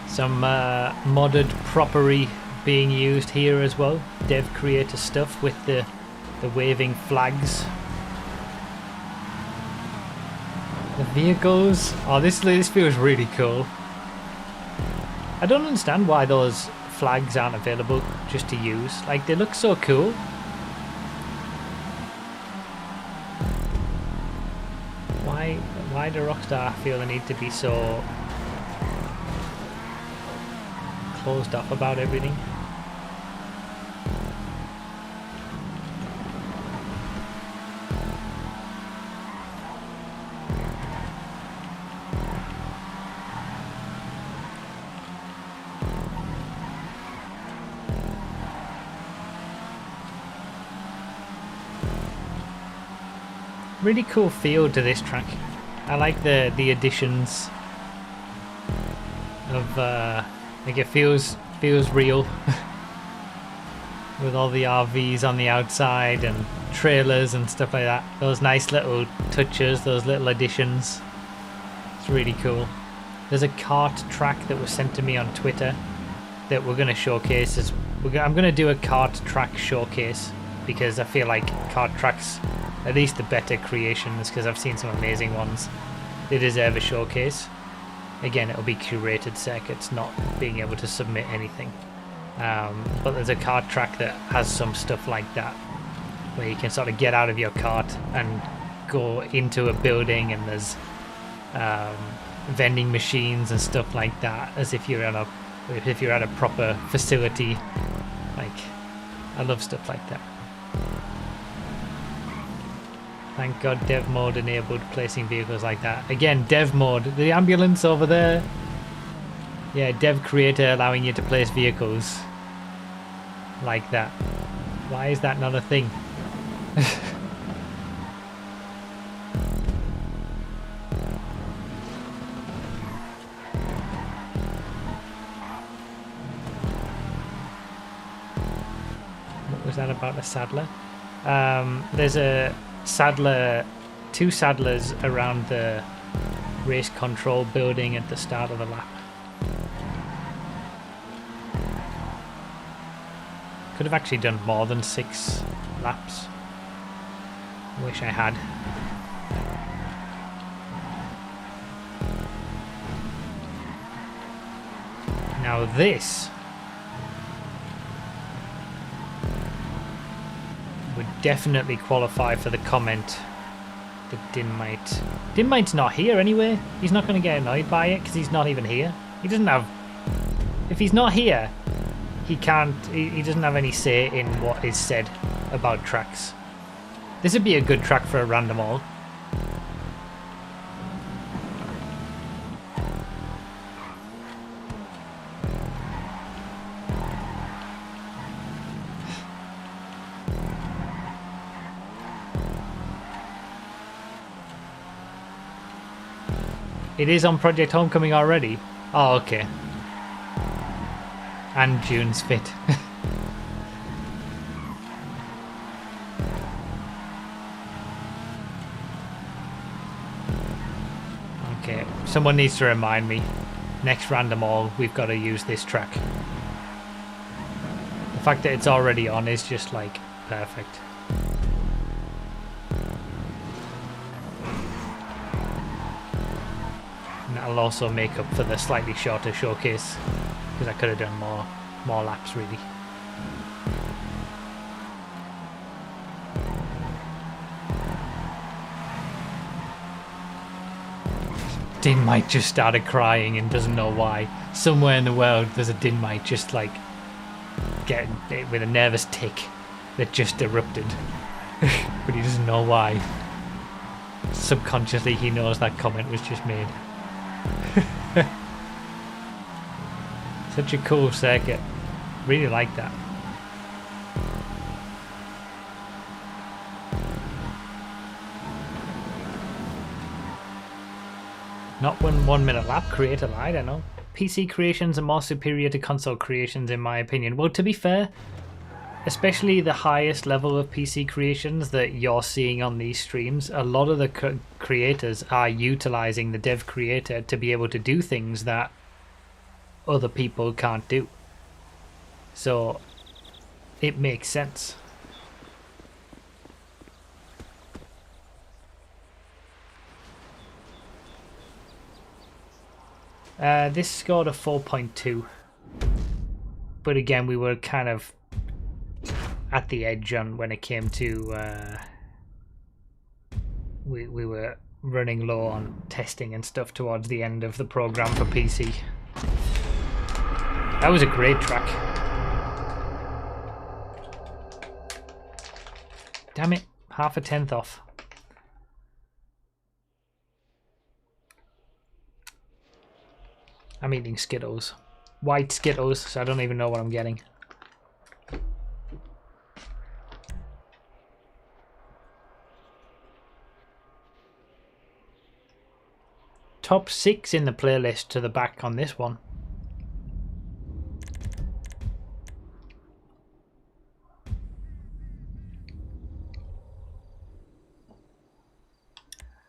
Some modded propery being used here as well. Dev creator stuff with the waving flags. The vehicles. Oh, this feels really cool. I don't understand why those flags aren't available just to use. Like, they look so cool. Why do Rockstar feel the need to be so closed off about everything? Really cool feel to this track. I like the additions of like it feels real with all the RVs on the outside and trailers and stuff like that. Those nice little touches, those little additions. It's really cool. There's a kart track that was sent to me on Twitter that we're going to showcase. I'm going to do a kart track showcase because I feel like kart tracks, at least the better creations, because I've seen some amazing ones. They deserve a showcase. Again, it'll be curated circuits, not being able to submit anything. But there's a kart track that has some stuff like that, where you can sort of get out of your kart and go into a building, and there's vending machines and stuff like that, as if you're at a proper facility. Like, I love stuff like that. Thank God dev mode enabled placing vehicles like that. Again, dev mode, the ambulance over there. Yeah, dev creator allowing you to place vehicles like that. Why is that not a thing? What was that about a saddler? There's a saddler, two saddlers around the race control building at the start of the lap. Could have actually done more than 6 laps. Wish I had. Now this would definitely qualify for the comment that Dinmite. Dinmite's not here anyway. He's not going to get annoyed by it because he's not even here. He doesn't have... If he's not here, he can't... He doesn't have any say in what is said about tracks. This would be a good track for a random all. It is on Project Homecoming already? Oh, okay. And June's fit. Okay, someone needs to remind me. Next random all, we've got to use this track. The fact that it's already on is just like perfect. And that'll also make up for the slightly shorter showcase, because I could have done more laps really. Dinmite just started crying and doesn't know why. Somewhere in the world there's a Dinmite just like getting with a nervous tick that just erupted. But he doesn't know why. Subconsciously he knows that comment was just made. Such a cool circuit. Really like that. Not 1 minute lap creator, I don't know. PC creations are more superior to console creations in my opinion. Well, to be fair, especially the highest level of PC creations that you're seeing on these streams, a lot of the creators are utilizing the dev creator to be able to do things that other people can't do. So it makes sense. This scored a 4.2, but again we were kind of at the edge on when it came to we were running low on testing and stuff towards the end of the program for PC. That was a great track. Damn it, half a tenth off. I'm eating Skittles. White Skittles, so I don't even know what I'm getting. Top 6 in the playlist to the back on this one.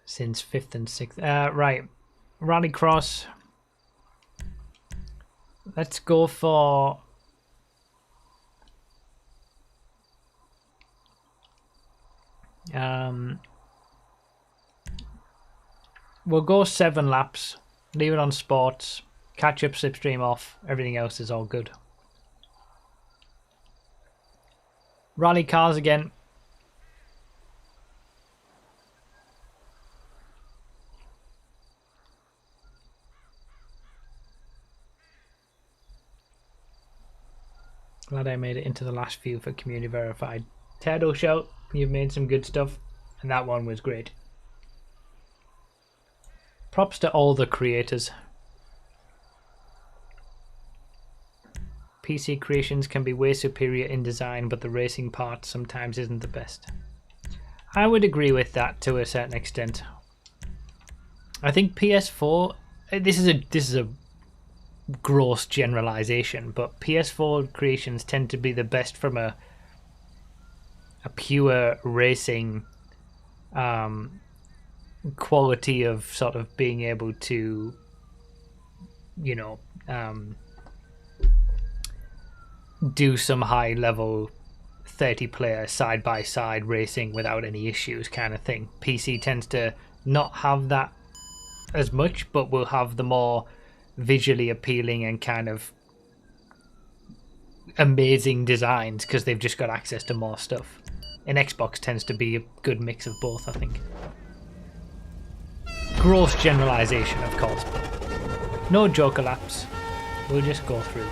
Since 5th and 6th. Right. Rallycross. Let's go for... we'll go 7 laps Leave it on sports. Catch up, slipstream off. Everything else is all good. Rally cars again. Glad I made it into the last few for community verified. Tedo shout, you've made some good stuff, and that one was great. Props to all the creators. PC creations can be way superior in design, but the racing part sometimes isn't the best. I would agree with that to a certain extent. I think PS4, this is a gross generalization, but PS4 creations tend to be the best from a pure racing quality of sort of being able to, you know, do some high level 30 player side by side racing without any issues kind of thing. PC tends to not have that as much, but will have the more visually appealing and kind of amazing designs because they've just got access to more stuff. And Xbox tends to be a good mix of both, I think. Gross generalization, of course, but no joker laps. We'll just go through.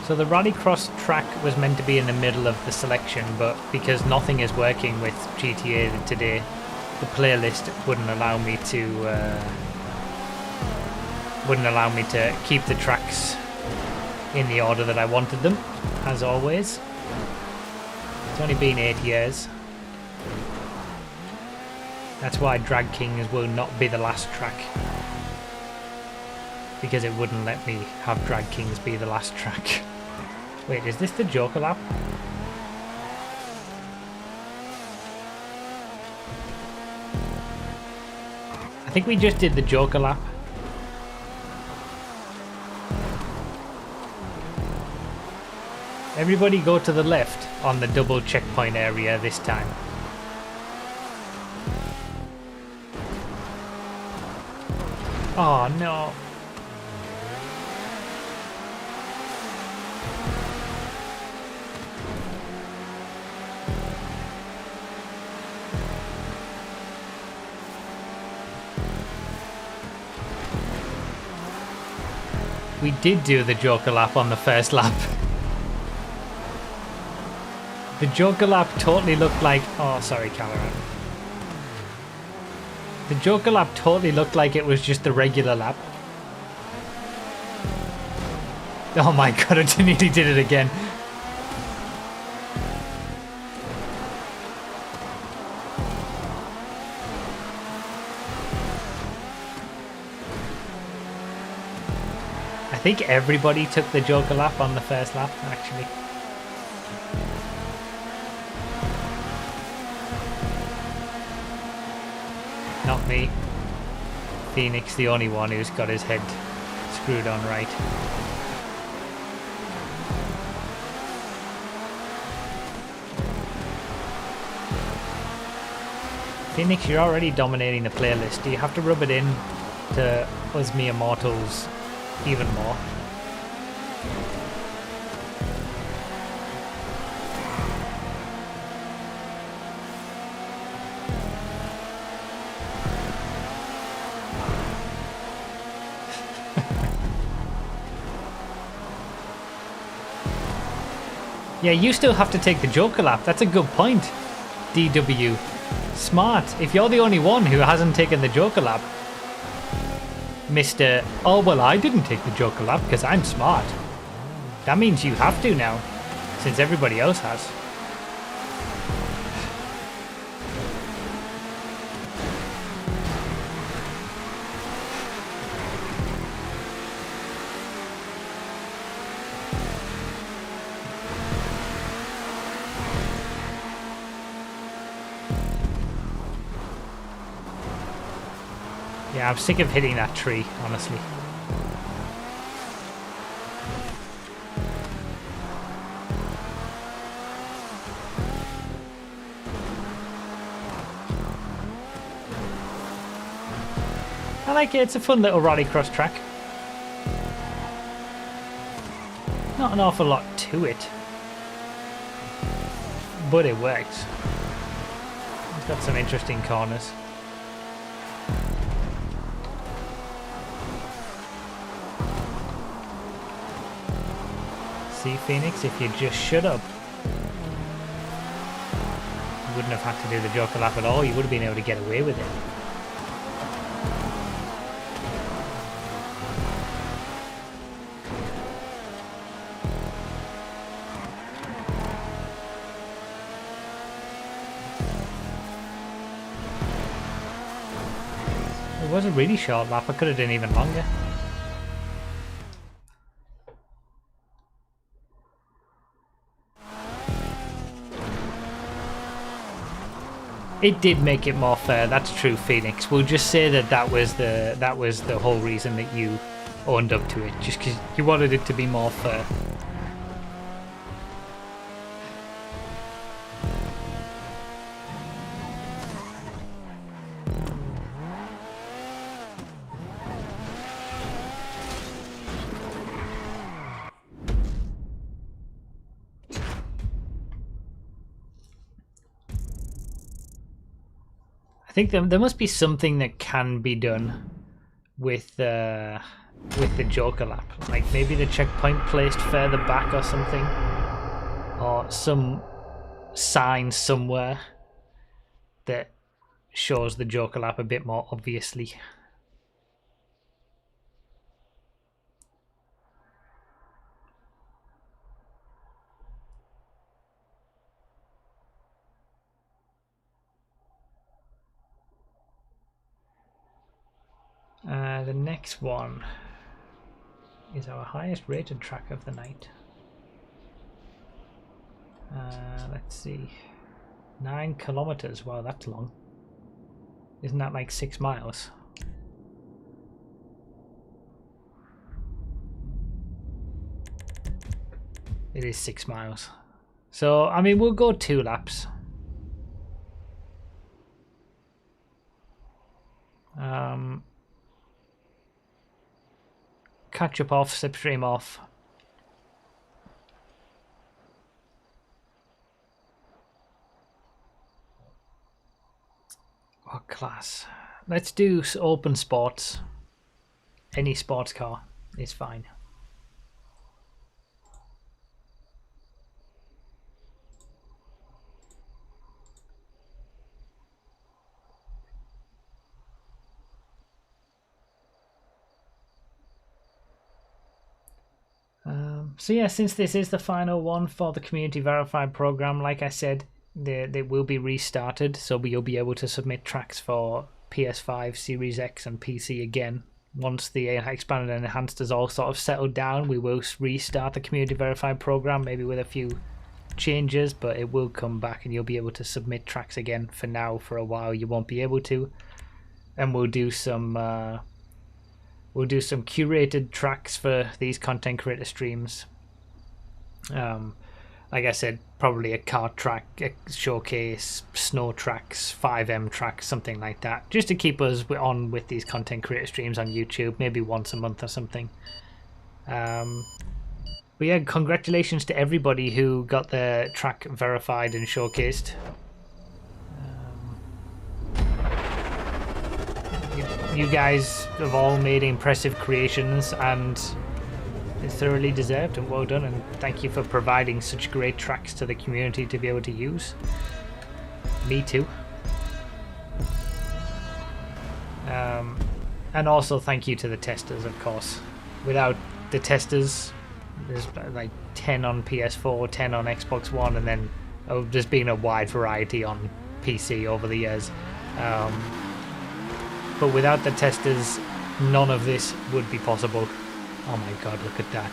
So the Rallycross track was meant to be in the middle of the selection, but because nothing is working with GTA today, the playlist wouldn't allow me to keep the tracks in the order that I wanted them, as always. It's only been 8 years. That's why Drag Kings will not be the last track, because it wouldn't let me have Drag Kings be the last track. Wait, is this the Joker lap? I think we just did the Joker lap. Everybody go to the left on the double checkpoint area this time. Oh no. We did do the Joker lap on the first lap. The Joker lap totally looked like... Oh, sorry, Cameron. The Joker lap totally looked like it was just the regular lap. Oh my god, I nearly did it again. I think everybody took the Joker lap on the first lap, actually. Not me. Phoenix, the only one who's got his head screwed on right. Phoenix, you're already dominating the playlist. Do you have to rub it in to us mere mortals even more? Yeah, you still have to take the Joker lap. That's a good point, DW. Smart. If you're the only one who hasn't taken the Joker lap, Mr. Oh, well, I didn't take the Joker lap because I'm smart. That means you have to now, since everybody else has. Yeah, I'm sick of hitting that tree, honestly. I like it, it's a fun little rallycross track. Not an awful lot to it, but it works. It's got some interesting corners. See, Phoenix, if you just shut up, you wouldn't have had to do the joker lap at all. You would have been able to get away with it. It was a really short lap. I could have done even longer. It did make it more fair. That's true, Phoenix. We'll just say that that was the whole reason that you owned up to it, just because you wanted it to be more fair. I think there must be something that can be done with the joker lap, like maybe the checkpoint placed further back or something, or some sign somewhere that shows the joker lap a bit more obviously. The next one is our highest rated track of the night. Let's see. 9 kilometers. Wow, that's long. Isn't that like 6 miles? It is 6 miles. So, I mean, we'll go 2 laps. Catch up off, slipstream off. What class? Let's do open sports. Any sports car is fine. So yeah, since this is the final one for the community verified program, like I said, they will be restarted, so you'll be able to submit tracks for PS5, Series X and PC again. Once the expanded and enhanced is all sort of settled down, we will restart the community verified program, maybe with a few changes, but it will come back and you'll be able to submit tracks again. For now, for a while, you won't be able to, and we'll do some curated tracks for these content creator streams. Like I said, probably a kart track, a showcase, snow tracks, 5M tracks, something like that, just to keep us on with these content creator streams on YouTube, maybe once a month or something. But yeah, congratulations to everybody who got their track verified and showcased. You guys have all made impressive creations, and it's thoroughly deserved and well done, and thank you for providing such great tracks to the community to be able to use. Me too. And also thank you to the testers, of course. Without the testers, there's like 10 on PS4, 10 on Xbox One, and then there's been a wide variety on PC over the years. But without the testers, none of this would be possible. Oh my god, look at that.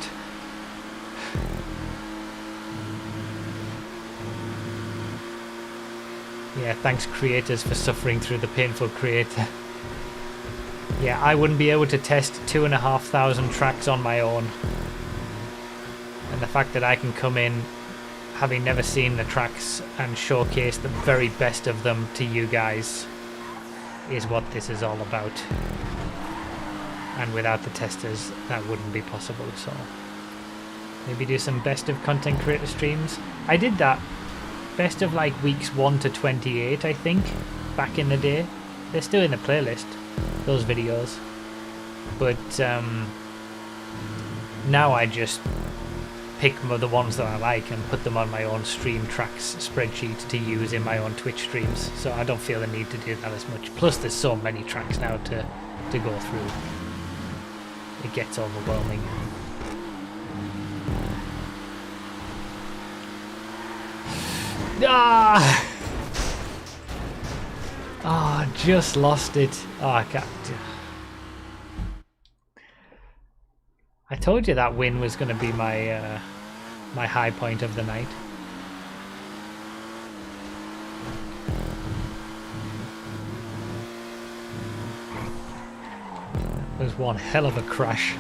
Yeah, thanks creators for suffering through the painful creator. Yeah, I wouldn't be able to test 2,500 tracks on my own. And the fact that I can come in having never seen the tracks and showcase the very best of them to you guys is what this is all about. And without the testers, that wouldn't be possible. So maybe do some best of content creator streams. I did that best of like weeks 1 to 28, I think, back in the day. They're still in the playlist, those videos. But now I just pick the ones that I like and put them on my own stream tracks spreadsheet to use in my own Twitch streams. So I don't feel the need to do that as much. Plus there's so many tracks now to go through. It gets overwhelming. Ah! Oh, just lost it. Oh, I can't. I told you that win was going to be my my high point of the night. It was one hell of a crash.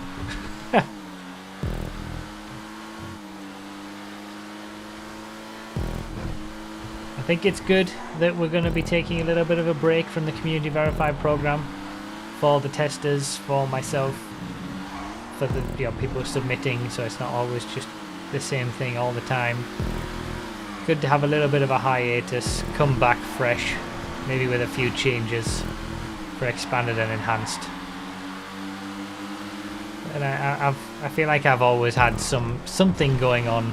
I think it's good that we're going to be taking a little bit of a break from the Community Verified program for the testers, for myself, for the people submitting, so it's not always just the same thing all the time. Good to have a little bit of a hiatus, come back fresh, maybe with a few changes for expanded and enhanced. And I feel like I've always had something going on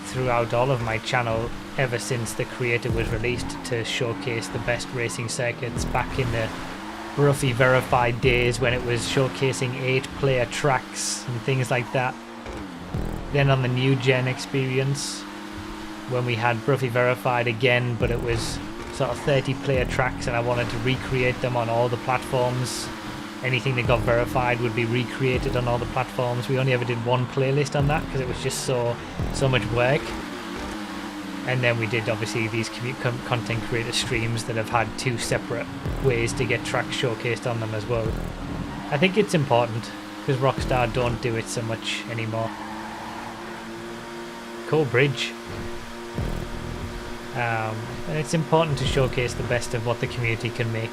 throughout all of my channel ever since the creator was released to showcase the best racing circuits back in the Broughy Verified days when it was showcasing 8-player tracks and things like that. Then on the new gen experience when we had Broughy Verified again, but it was sort of 30-player tracks and I wanted to recreate them on all the platforms. Anything that got verified would be recreated on all the platforms. We only ever did one playlist on that because it was just so much work. And then we did obviously these content creator streams that have had 2 separate ways to get tracks showcased on them as well. I think it's important because Rockstar don't do it so much anymore. Cool bridge. And it's important to showcase the best of what the community can make.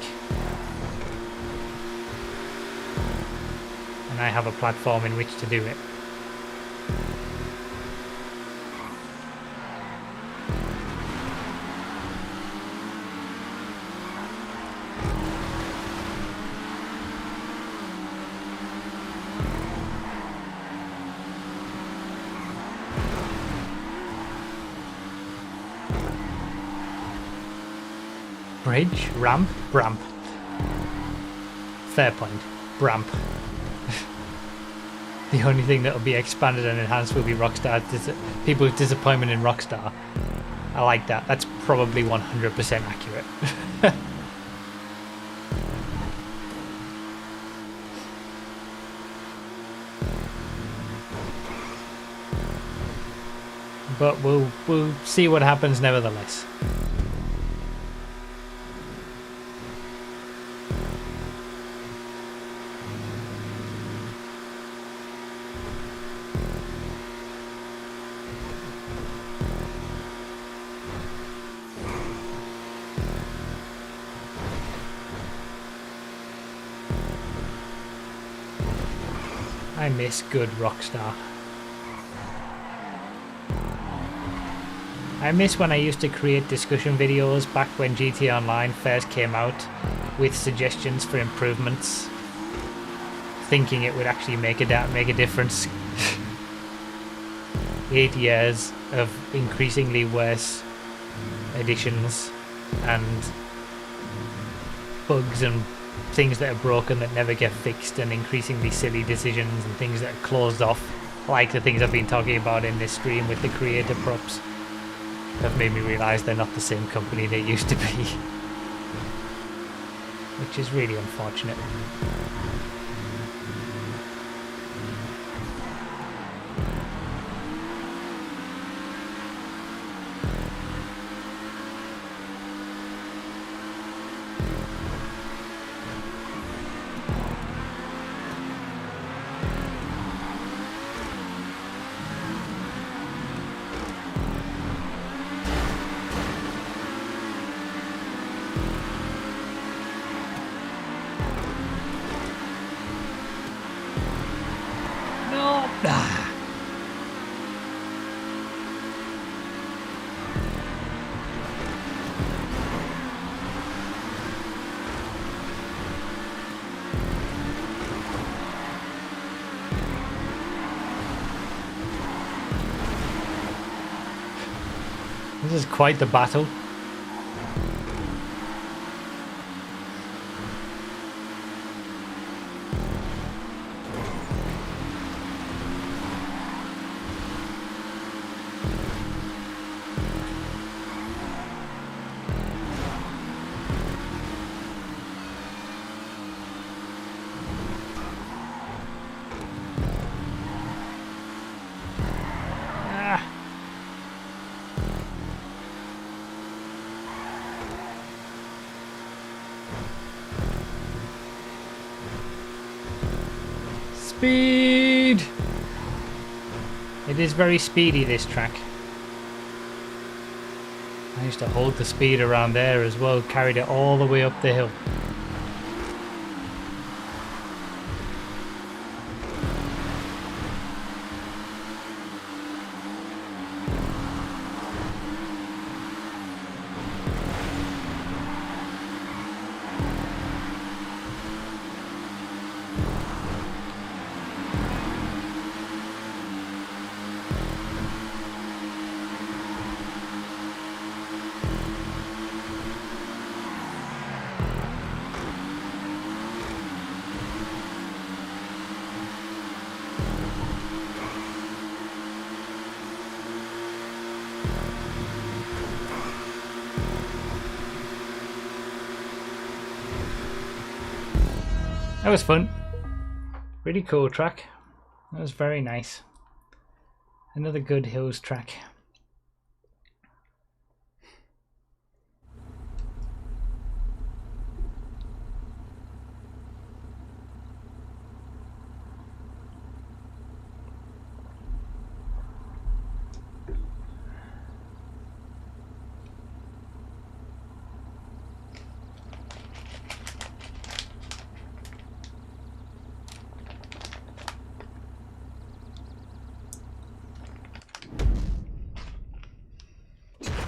And I have a platform in which to do it. Bridge, ramp, bramp. Fair point. Bramp. The only thing that will be expanded and enhanced will be people's disappointment in Rockstar. I like that. That's probably 100% accurate. But we'll see what happens nevertheless. I miss good Rockstar. I miss when I used to create discussion videos back when GTA Online first came out with suggestions for improvements, thinking it would actually make a difference. 8 years of increasingly worse additions and bugs and things that are broken that never get fixed, and increasingly silly decisions and things that are closed off, like the things I've been talking about in this stream with the creator props, have made me realise they're not the same company they used to be. Which is really unfortunate. is quite the battle. Speed! It is very speedy, this track. I used to hold the speed around there as well, carried it all the way up the hill. That was fun. Really cool track. That was very nice. Another good hills track.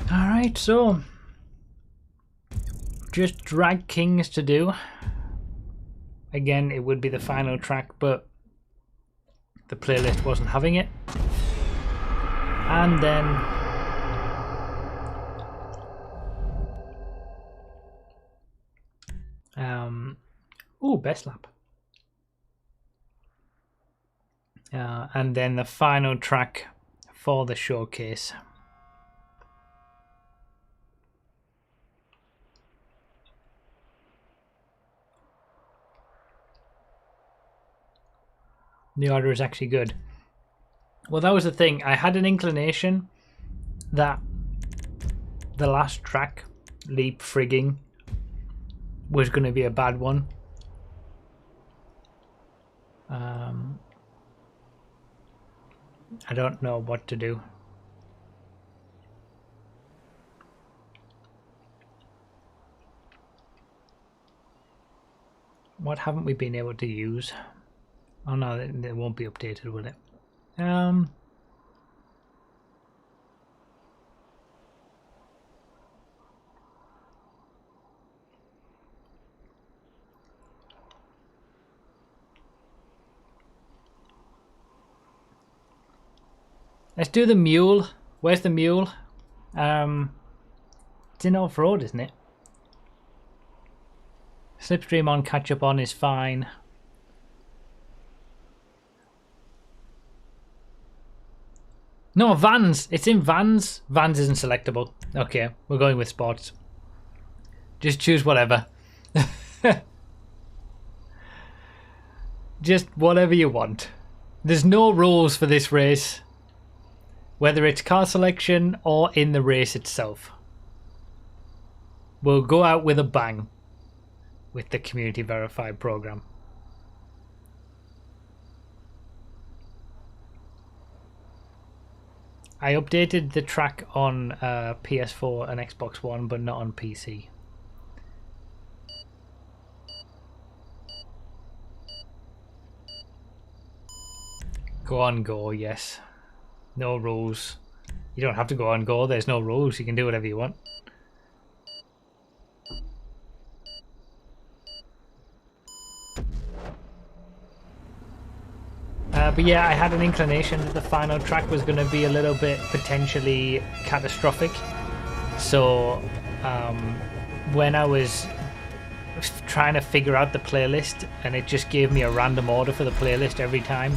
Alright, so just Drag Kings to do. Again, it would be the final track, but the playlist wasn't having it. And then ooh, best lap. And then the final track for the showcase. The order is actually good. Well, that was the thing. I had an inclination that the last track, Leap Friggin, was going to be a bad one. I don't know what to do. What haven't we been able to use? Oh no, it won't be updated, will it? Let's do the mule. Where's the mule? It's in off-road, isn't it? Slipstream on, catch up on is fine. No, Vans. It's in Vans. Vans isn't selectable. Okay, we're going with sports. Just choose whatever. Just whatever you want. There's no rules for this race. Whether it's car selection or in the race itself. We'll go out with a bang. With the community verified program. I updated the track on PS4 and Xbox One, but not on PC. Go on, go, yes. No rules. You don't have to go on go, there's no rules. You can do whatever you want. But yeah, I had an inclination that the final track was going to be a little bit potentially catastrophic. So when I was trying to figure out the playlist, and it just gave me a random order for the playlist every time,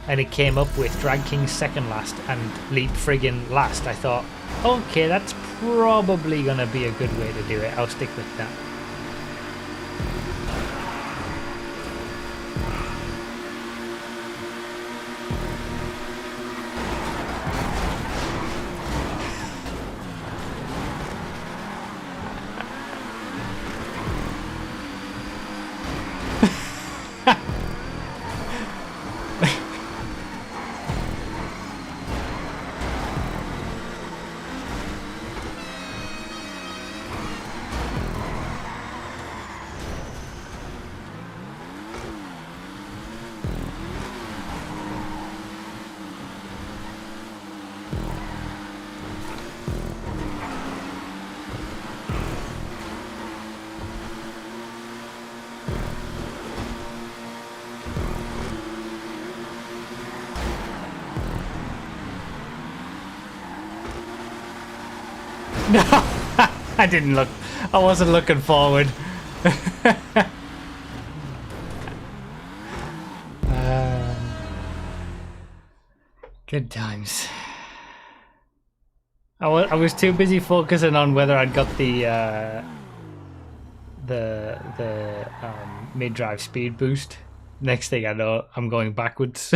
and it came up with Drag King second last and Leap Friggin last, I thought, okay, that's probably gonna be a good way to do it. I'll stick with that. No, I didn't look. I wasn't looking forward. Good times. I was too busy focusing on whether I'd got the mid-drive speed boost. Next thing I know, I'm going backwards.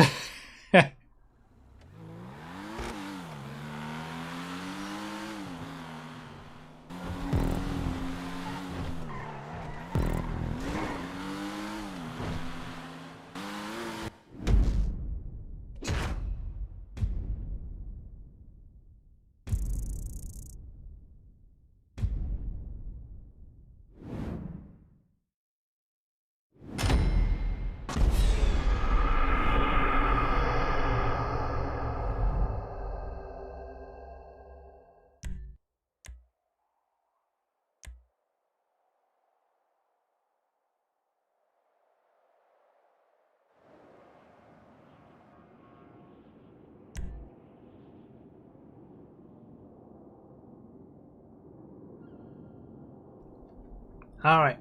All right.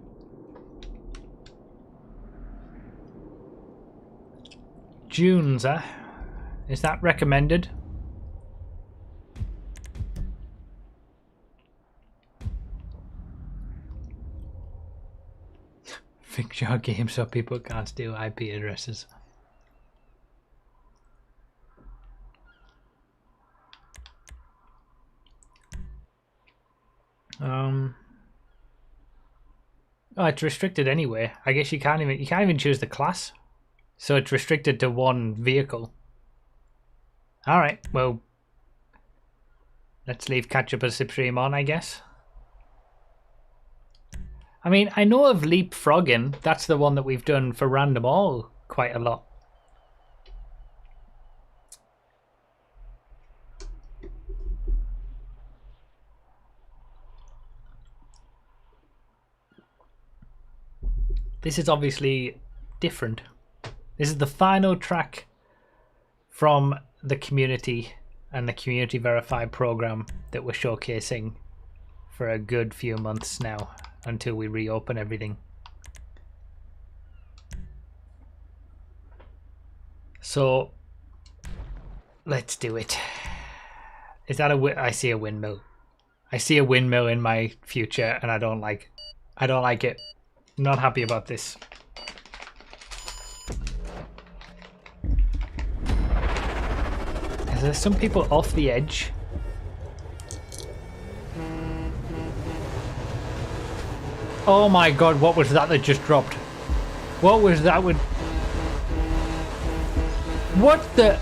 Junes, is that recommended? Fix your game so people can't steal IP addresses. Oh, it's restricted anyway. I guess you can't even choose the class. So it's restricted to one vehicle. Alright, well, let's leave Catch Up as Supreme on, I guess. I mean, I know of Leapfrogging. That's the one that we've done for Random All quite a lot. This is obviously different. This is the final track from the community and the community verified program that we're showcasing for a good few months now until we reopen everything. So let's do it. Is that I see a windmill. I see a windmill in my future and I don't like it. Not happy about this. Is there some people off the edge? Oh my god, what was that just dropped? What was that with... What the...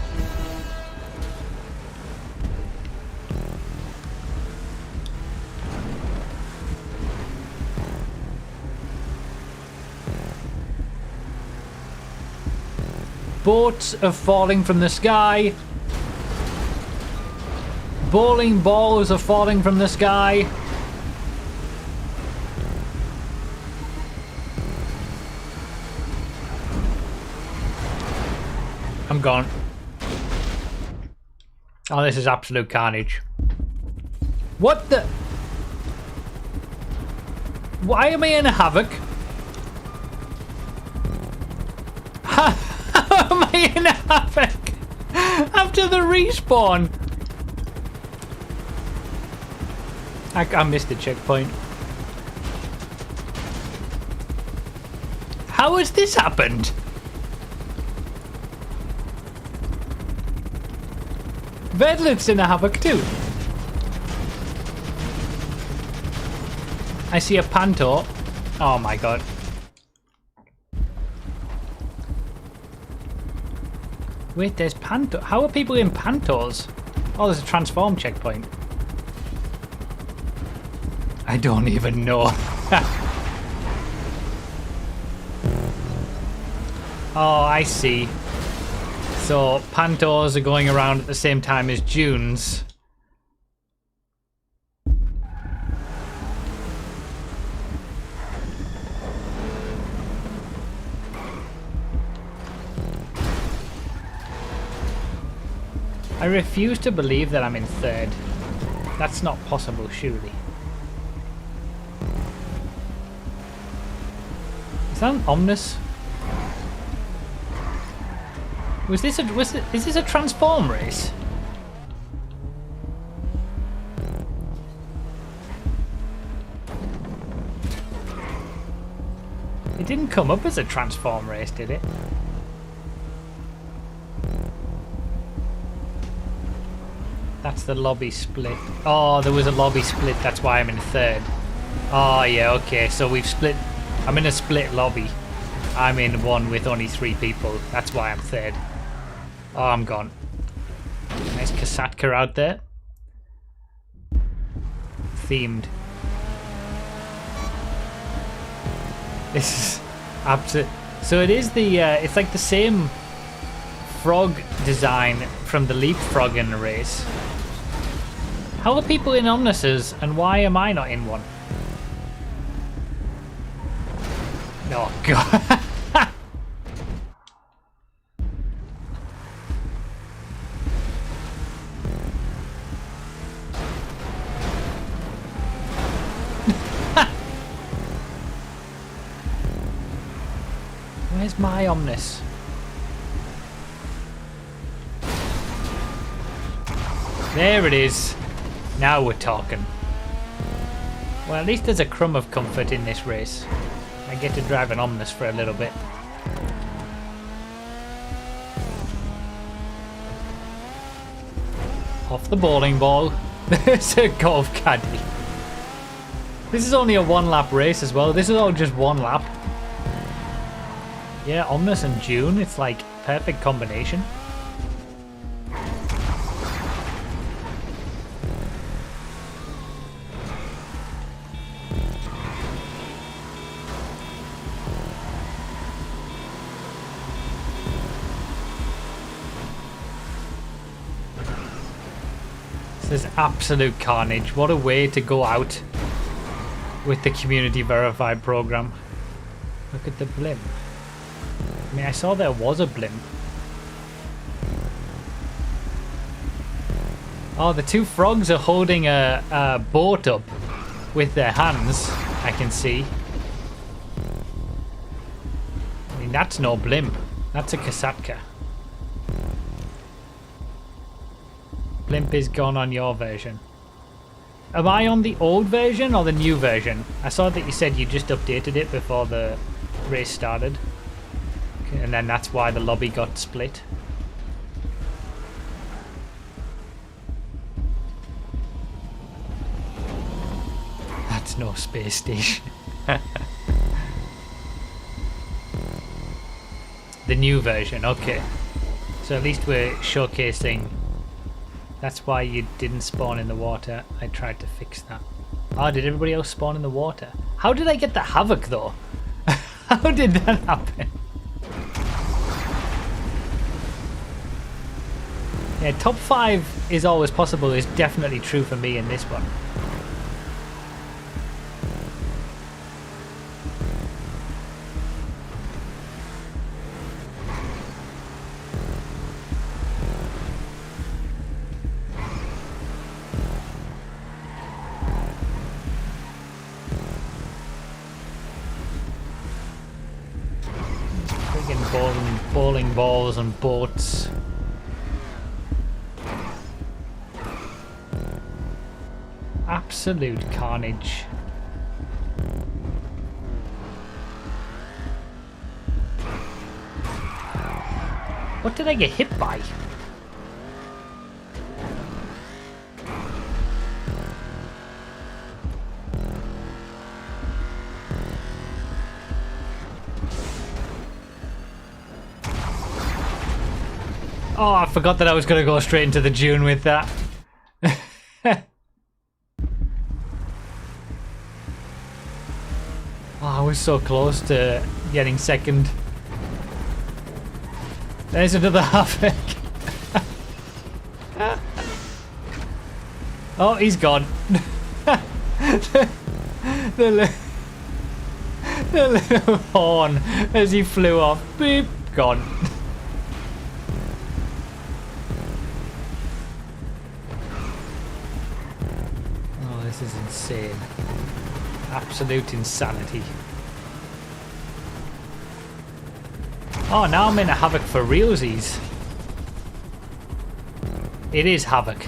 Boats are falling from the sky. Bowling balls are falling from the sky. I'm gone. Oh, this is absolute carnage. What the... Why am I in a havoc? How am I in a havoc? After the respawn. I missed the checkpoint. How has this happened? Vedlit's in a havoc too. I see a Panto. Oh my god. Wait, there's Panto. How are people in Pantos? Oh, there's a transform checkpoint. I don't even know. Oh, I see. So, Pantos are going around at the same time as Junes. I refuse to believe that I'm in third. That's not possible, surely. Is that an Omnis? Is this a transform race? It didn't come up as a transform race, did it? That's the lobby split. Oh, there was a lobby split, that's why I'm in third. Oh yeah, okay, so we've split. I'm in a split lobby. I'm in one with only 3 people. That's why I'm third. Oh, I'm gone. Nice Kasatka out there. Themed. This is absolute. So it is the. It's like the same frog design from the leapfrogging race. How are people in Omnises, and why am I not in one? Oh god. Where's my Omnis? There it is. Now we're talking. Well, at least there's a crumb of comfort in this race. I get to drive an Omnis for a little bit. Off the bowling ball. There's a golf caddy. This is only a 1-lap race as well. This is all just 1 lap. Yeah, Omnis and June, it's like perfect combination. This is absolute carnage. What a way to go out with the community verified program. Look at the blimp. I mean, I saw there was a blimp. Oh, the 2 frogs are holding a boat up with their hands, I can see. I mean, that's no blimp. That's a Kasatka. Blimp is gone on your version. Am I on the old version or the new version? I saw that you said you just updated it before the race started. Okay, and then that's why the lobby got split. That's no space station. The new version, okay. So at least we're showcasing. That's why you didn't spawn in the water. I tried to fix that. Oh, did everybody else spawn in the water? How did I get the Havoc though? How did that happen? Yeah, top 5 is always possible is definitely true for me in this one. bowling balls and boats. Absolute carnage. What did I get hit by? Oh, I forgot that I was going to go straight into the dune with that. Oh, I was so close to getting second. There's another Havoc. Oh, he's gone. the little horn as he flew off. Beep, gone. Oh, this is insane. Absolute insanity. Oh, now I'm in a Havoc for realsies. It is Havoc.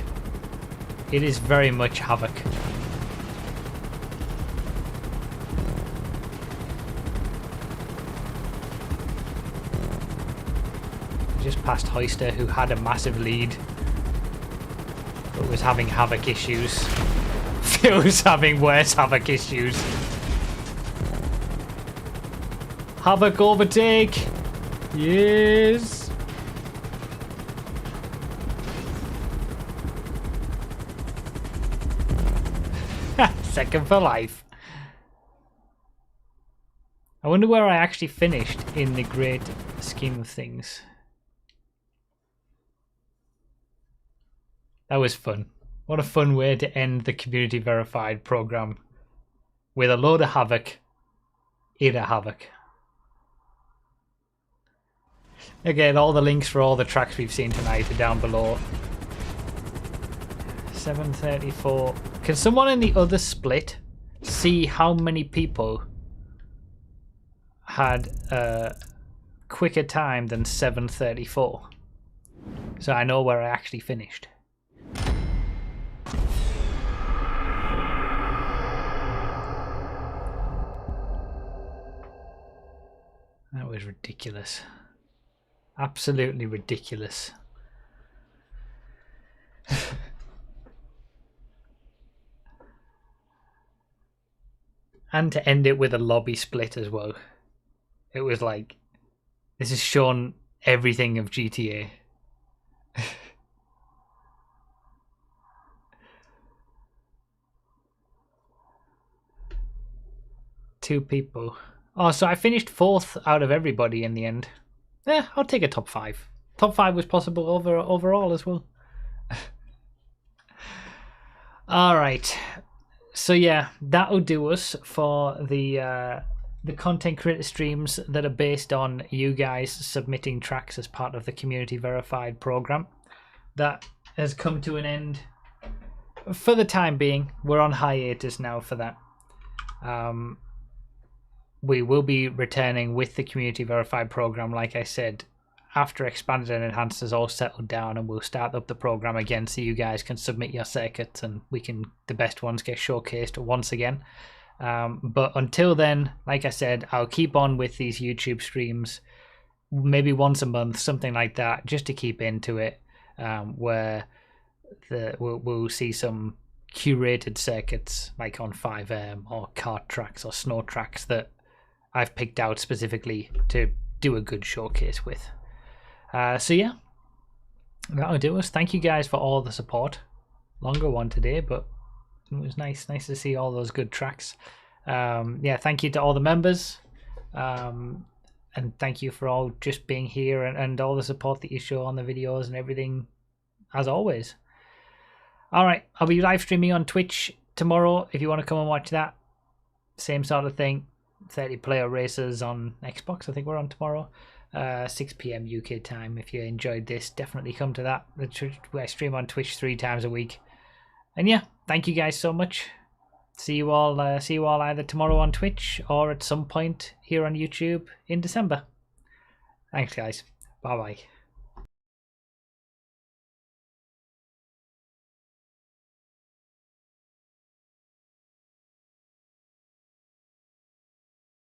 It is very much Havoc. Just past Hoister, who had a massive lead, but was having Havoc issues. Phil's having worse Havoc issues. Havoc overtake. Yes. Second for life. I wonder where I actually finished in the great scheme of things. That was fun. What a fun way to end the community verified program with a load of Havoc in a Havoc. Again, all the links for all the tracks we've seen tonight are down below. 7:34. Can someone in the other split see how many people had a quicker time than 7:34? So I know where I actually finished. That was ridiculous. Absolutely ridiculous. And to end it with a lobby split as well. It was like, this has shown everything of GTA. Two people. Oh, so I finished 4th out of everybody in the end. Yeah, I'll take a top 5. Top 5 was possible overall as well. Alright. So yeah, that'll do us for the content creator streams that are based on you guys submitting tracks as part of the community verified program. That has come to an end for the time being. We're on hiatus now for that. We will be returning with the community verified program, like I said, after Expanded and Enhanced is all settled down, and we'll start up the program again so you guys can submit your circuits and the best ones get showcased once again. But until then, like I said, I'll keep on with these YouTube streams, maybe once a month, something like that, just to keep into it, where we'll see some curated circuits like on 5M or kart tracks or snow tracks that I've picked out specifically to do a good showcase with. So yeah, that'll do us. Thank you guys for all the support. Longer one today, but it was nice to see all those good tracks. Yeah, thank you to all the members, and thank you for all just being here and all the support that you show on the videos and everything, as always. Alright, I'll be live streaming on Twitch tomorrow if you want to come and watch that. Same sort of thing. 30 player races on Xbox, I think we're on tomorrow. 6 PM UK time. If you enjoyed this, definitely come to that. I stream on Twitch 3 times a week. And yeah, thank you guys so much. See you all either tomorrow on Twitch or at some point here on YouTube in December. Thanks, guys. Bye bye.